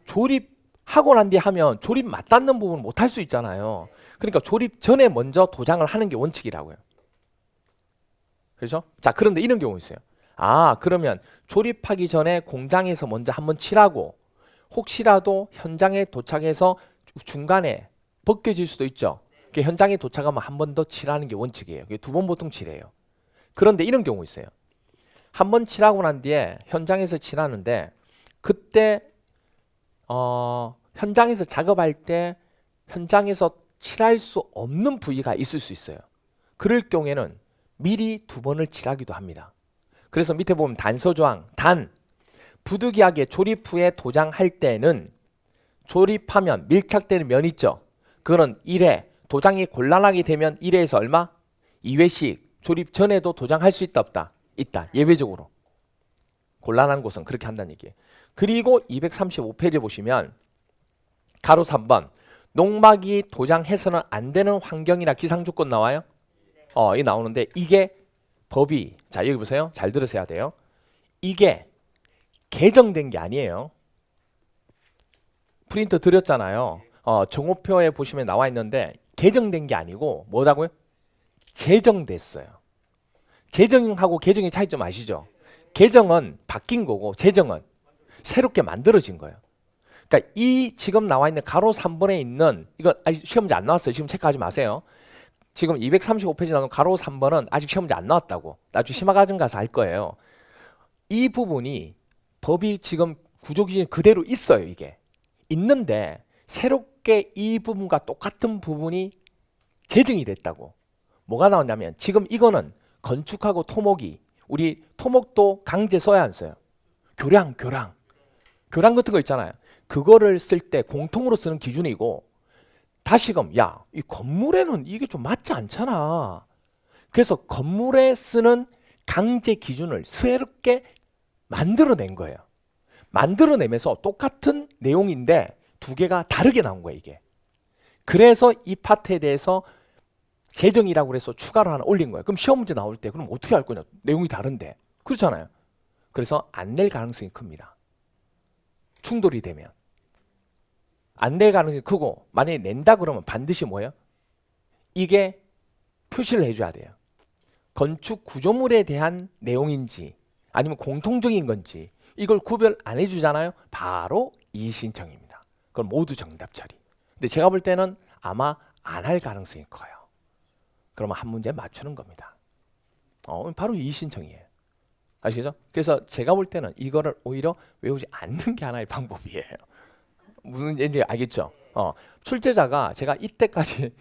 조립하고 난 뒤에 하면 조립 맞닿는 부분 못 할 수 있잖아요. 그러니까 조립 전에 먼저 도장을 하는 게 원칙이라고요. 그렇죠? 자, 그런데 이런 경우 있어요. 그러면 조립하기 전에 공장에서 먼저 한번 칠하고 혹시라도 현장에 도착해서 중간에 벗겨질 수도 있죠. 현장에 도착하면 한 번 더 칠하는 게 원칙이에요. 두 번 보통 칠해요. 그런데 이런 경우 있어요. 한 번 칠하고 난 뒤에 현장에서 칠하는데 그때 현장에서 작업할 때 현장에서 칠할 수 없는 부위가 있을 수 있어요. 그럴 경우에는 미리 두 번을 칠하기도 합니다. 그래서 밑에 보면 단서조항 부득이하게 조립 후에 도장할 때는 조립하면 밀착되는 면 있죠. 그거는 1회 도장이 곤란하게 되면 1회에서 얼마? 2회씩 조립 전에도 도장할 수 있다 없다? 있다. 예외적으로. 곤란한 곳은 그렇게 한다는 얘기예요. 그리고 235페이지 보시면 가로 3번 농막이 도장해서는 안 되는 환경이나 기상조건 나와요? 이 나오는데 이게 법이 자 여기 보세요. 잘 들으셔야 돼요. 이게 개정된 게 아니에요. 프린트 드렸잖아요. 정오표에 보시면 나와 있는데 개정된 게 아니고 뭐라고요? 제정됐어요. 제정하고 개정의 차이점 아시죠? 개정은 바뀐 거고 제정은 새롭게 만들어진 거예요. 그러니까 이 지금 나와 있는 가로 3번에 있는 이거 아직 시험 문제 안 나왔어요. 지금 체크하지 마세요. 지금 235페이지 나오는 가로 3번은 아직 시험 문제 안 나왔다고. 나중에 심화과정 가서 할 거예요. 이 부분이 법이 지금 구조기준이 그대로 있어요. 이게. 있는데 새롭게 이 부분과 똑같은 부분이 제정이 됐다고. 뭐가 나왔냐면 지금 이거는 건축하고 토목이 우리 토목도 강제 써야 안 써요? 교량 같은 거 있잖아요. 그거를 쓸 때 공통으로 쓰는 기준이고 다시금 이 건물에는 이게 좀 맞지 않잖아. 그래서 건물에 쓰는 강제 기준을 새롭게 만들어낸 거예요. 만들어내면서 똑같은 내용인데 두 개가 다르게 나온 거예요. 이게. 그래서 이 파트에 대해서 재정이라고 해서 추가로 하나 올린 거예요. 그럼 시험 문제 나올 때 그럼 어떻게 할 거냐? 내용이 다른데. 그렇잖아요. 그래서 안 낼 가능성이 큽니다. 충돌이 되면. 안 낼 가능성이 크고 만약에 낸다 그러면 반드시 뭐예요? 이게 표시를 해줘야 돼요. 건축 구조물에 대한 내용인지 아니면 공통적인 건지 이걸 구별 안 해주잖아요. 바로 이의신청입니다. 그럼 모두 정답 처리. 근데 제가 볼 때는 아마 안 할 가능성이 커요. 그러면 한 문제 맞추는 겁니다. 바로 이의신청이에요. 아시겠죠? 그래서 제가 볼 때는 이거를 오히려 외우지 않는 게 하나의 방법이에요. 무슨 얘기인지 알겠죠? 출제자가 제가 이때까지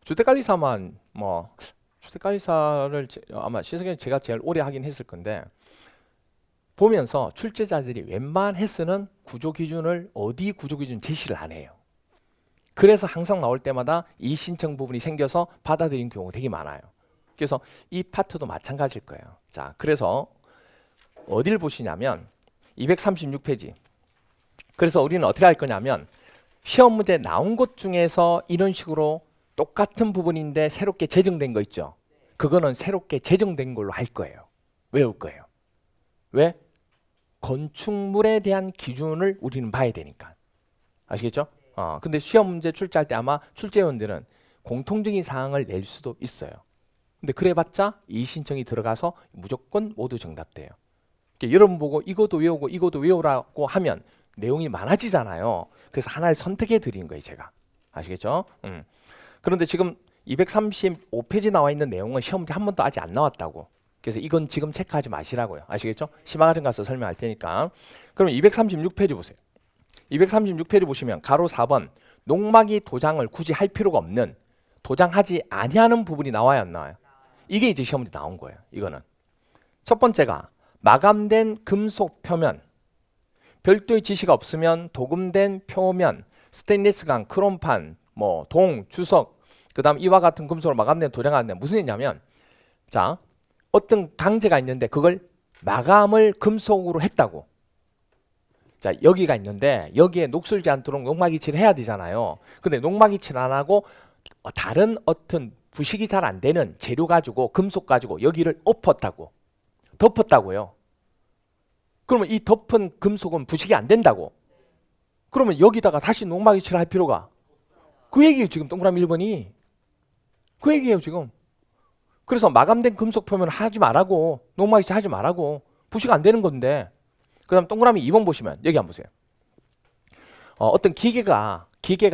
주택관리사만 주택관리사를 아마 시승에 제가 제일 오래 하긴 했을 건데 보면서 출제자들이 웬만해서는 구조기준을 어디 구조기준 제시를 안 해요. 그래서 항상 나올 때마다 이 신청 부분이 생겨서 받아들인 경우가 되게 많아요. 그래서 이 파트도 마찬가지일 거예요. 자, 그래서 어디를 보시냐면 236페이지. 그래서 우리는 어떻게 할 거냐면 시험 문제 나온 것 중에서 이런 식으로 똑같은 부분인데 새롭게 제정된 거 있죠. 그거는 새롭게 제정된 걸로 할 거예요. 외울 거예요. 왜? 건축물에 대한 기준을 우리는 봐야 되니까. 아시겠죠? 근데 시험 문제 출제할 때 아마 출제위원들은 공통적인 사항을 낼 수도 있어요. 근데 그래봤자 이 신청이 들어가서 무조건 모두 정답돼요. 여러분 보고 이것도 외우고 이것도 외우라고 하면 내용이 많아지잖아요. 그래서 하나를 선택해 드린 거예요, 제가. 아시겠죠? 그런데 지금 235페이지 나와 있는 내용은 시험 문제 한 번도 아직 안 나왔다고. 그래서 이건 지금 체크하지 마시라고요. 아시겠죠? 심화과정 가서 설명할 테니까. 그럼 236페이지 보세요. 236페이지 보시면 가로 4번 농막이 도장을 굳이 할 필요가 없는 도장하지 아니하는 부분이 나와야 안 나와요? 이게 이제 시험 문제 나온 거예요. 이거는 첫 번째가 마감된 금속 표면, 별도의 지시가 없으면 도금된 표면, 스테인리스강, 크롬판, 뭐 동, 주석, 그다음 이와 같은 금속으로 마감된 도장하는데 무슨 얘기냐면 자 어떤 강제가 있는데 그걸 마감을 금속으로 했다고. 자 여기가 있는데 여기에 녹슬지 않도록 농막이칠을 해야 되잖아요. 근데 농막이칠 안 하고 다른 어떤 부식이 잘 안 되는 재료 가지고 금속 가지고 여기를 엎었다고. 덮었다고요. 그러면 이 덮은 금속은 부식이 안 된다고. 그러면 여기다가 다시 농막이칠을 할 필요가 그 얘기예요. 지금 동그라미 1번이 그 얘기예요. 지금. 그래서 마감된 금속 표면을 하지 말라고. 농막이칠 하지 말라고. 부식 안 되는 건데. 그 다음 동그라미 2번 보시면 여기 한번 보세요. 어떤 기계가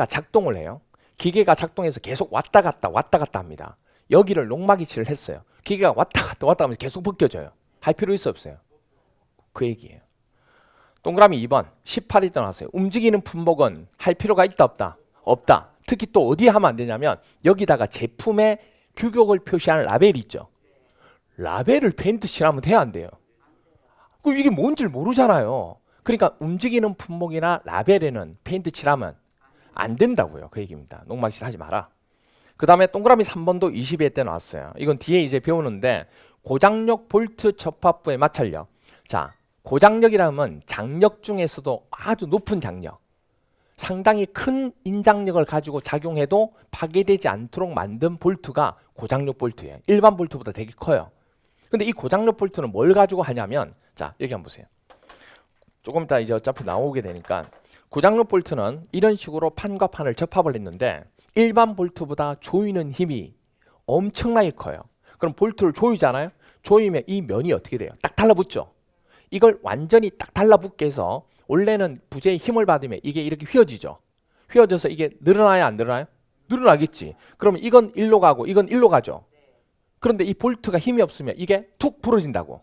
작동을 해요. 기계가 작동해서 계속 왔다 갔다 합니다. 여기를 농막이칠을 했어요. 기계가 왔다 갔다 하면서 계속 벗겨져요. 할 필요 있어 없어요? 그 얘기예요. 동그라미 2번 18이 떠났어요. 움직이는 품목은 할 필요가 있다 없다? 없다. 특히 또 어디에 하면 안 되냐면 여기다가 제품의 규격을 표시하는 라벨이 있죠. 라벨을 페인트 칠하면 돼야 안 돼요? 그럼 이게 뭔지를 모르잖아요. 그러니까 움직이는 품목이나 라벨에는 페인트 칠하면 안 된다고요. 그 얘기입니다. 농막칠 하지 마라. 그 다음에 동그라미 3번도 22회 때 나왔어요. 이건 뒤에 이제 배우는데 고장력 볼트 접합부의 마찰력. 자, 고장력이라면 장력 중에서도 아주 높은 장력. 상당히 큰 인장력을 가지고 작용해도 파괴되지 않도록 만든 볼트가 고장력 볼트예요. 일반 볼트보다 되게 커요. 근데 이 고장력 볼트는 뭘 가지고 하냐면 자, 여기 한번 보세요. 조금 이따 이제 어차피 나오게 되니까 고장력 볼트는 이런 식으로 판과 판을 접합을 했는데 일반 볼트보다 조이는 힘이 엄청나게 커요. 그럼 볼트를 조이잖아요. 조이면 이 면이 어떻게 돼요? 딱 달라붙죠. 이걸 완전히 딱 달라붙게 해서 원래는 부재의 힘을 받으면 이게 이렇게 휘어지죠. 휘어져서 이게 늘어나야 안 늘어나요? 늘어나겠지. 그러면 이건 일로 가고 이건 일로 가죠. 그런데 이 볼트가 힘이 없으면 이게 툭 부러진다고.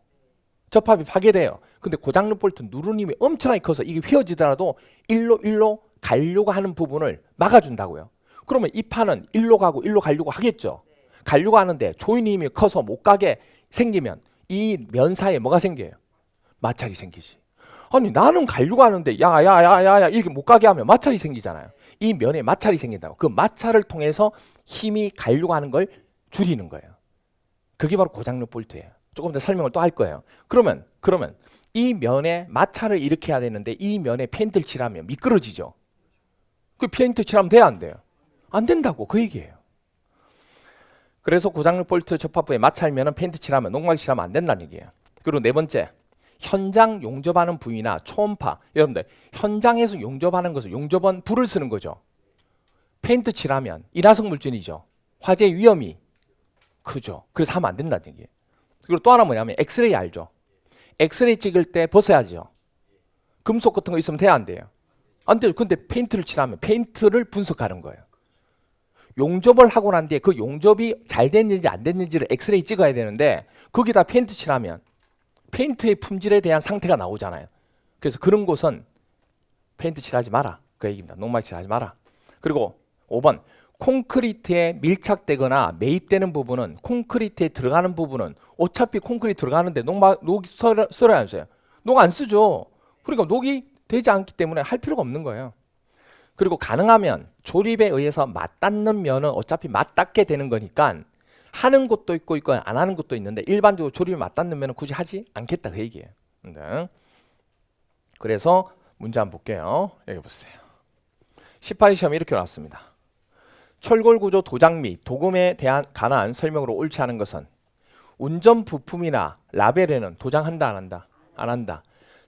접합이 파괴돼요. 근데 고장력 볼트 누르는 힘이 엄청나게 커서 이게 휘어지더라도 일로 가려고 하는 부분을 막아준다고요. 그러면 이 판은 일로 가고 일로 가려고 하겠죠. 가려고 하는데 조이는 힘이 커서 못 가게 생기면 이 면 사이에 뭐가 생겨요? 마찰이 생기지. 아니 나는 가려고 하는데 야야야야야 이렇게 못 가게 하면 마찰이 생기잖아요. 이 면에 마찰이 생긴다고. 그 마찰을 통해서 힘이 가려고 하는 걸 줄이는 거예요. 그게 바로 고장력 볼트예요. 조금 더 설명을 또 할 거예요. 그러면 이 면에 마찰을 일으켜야 되는데 이 면에 페인트를 칠하면 미끄러지죠. 그 페인트 칠하면 돼야 안 돼요? 안 된다고 그 얘기예요. 그래서 고장력 볼트 접합부에 마찰면은 페인트 칠하면 농막이 칠하면 안 된다는 얘기예요. 그리고 네 번째, 현장 용접하는 부위나 초음파. 여러분들 현장에서 용접하는 것은 용접은 불을 쓰는 거죠. 페인트 칠하면 인화성 물질이죠. 화재 위험이 크죠. 그래서 하면 안 된다는 얘기예요. 그리고 또 하나 뭐냐면 엑스레이 알죠? 엑스레이 찍을 때 벗어야죠. 금속 같은 거 있으면 돼야 안 돼요? 안 돼요. 근데 페인트를 칠하면 페인트를 분석하는 거예요. 용접을 하고 난 뒤에 그 용접이 잘 됐는지 안 됐는지를 엑스레이 찍어야 되는데 거기다 페인트 칠하면 페인트의 품질에 대한 상태가 나오잖아요. 그래서 그런 곳은 페인트 칠하지 마라. 그 얘기입니다. 농막 칠하지 마라. 그리고 5번 콘크리트에 밀착되거나 매입되는 부분은 콘크리트에 들어가는 부분은 어차피 콘크리트 들어가는데 녹이 썰어야 안 써요. 녹 안 쓰죠. 그러니까 녹이 되지 않기 때문에 할 필요가 없는 거예요. 그리고 가능하면 조립에 의해서 맞닿는 면은 어차피 맞닿게 되는 거니까 하는 것도 있고 안 하는 것도 있는데 일반적으로 조립에 맞닿는 면은 굳이 하지 않겠다 그 얘기예요. 네. 그래서 문제 한번 볼게요. 여기 보세요. 18위 시험이 이렇게 나왔습니다. 철골 구조 도장 및 도금에 대한 관한 설명으로 옳지 않은 것은 운전 부품이나 라벨에는 도장한다 안 한다? 안 한다.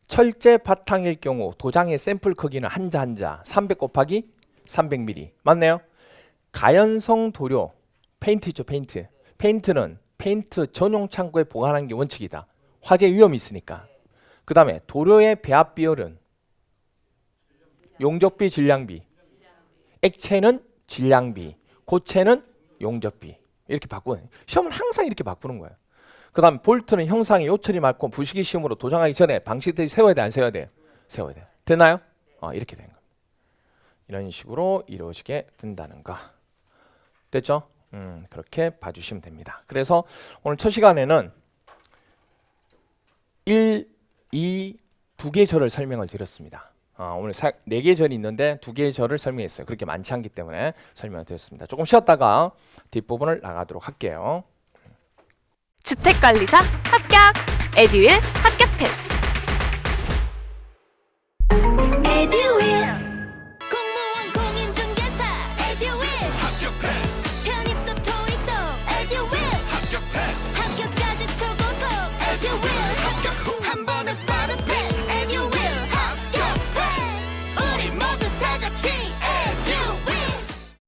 철제 바탕일 경우 도장의 샘플 크기는 한자 300 곱하기 300mm 맞네요. 가연성 도료 페인트 있죠. 페인트는 페인트 전용 창고에 보관하는 게 원칙이다. 화재 위험이 있으니까. 그 다음에 도료의 배합 비율은 용접비 질량비, 액체는 질량비, 고체는 용접비 이렇게 바꾸는 시험은 항상 이렇게 바꾸는 거예요. 그 다음에 볼트는 형상이 요철이 맞고 부식이 시험으로 도장하기 전에 방식들이 세워야 돼 안 세워야 돼요? 세워야 돼요. 됐나요? 이렇게 되는 겁니다. 이런 식으로 이루어지게 된다는 거. 됐죠? 그렇게 봐주시면 됩니다. 그래서 오늘 첫 시간에는 1, 2, 두 개의 절을 설명을 드렸습니다. 오늘 4개의 절이 있는데 2개의 절을 설명했어요. 그렇게 많지 않기 때문에 설명을 드렸습니다. 조금 쉬었다가 뒷부분을 나가도록 할게요. 주택관리사 합격! 에듀윌 합격 패스!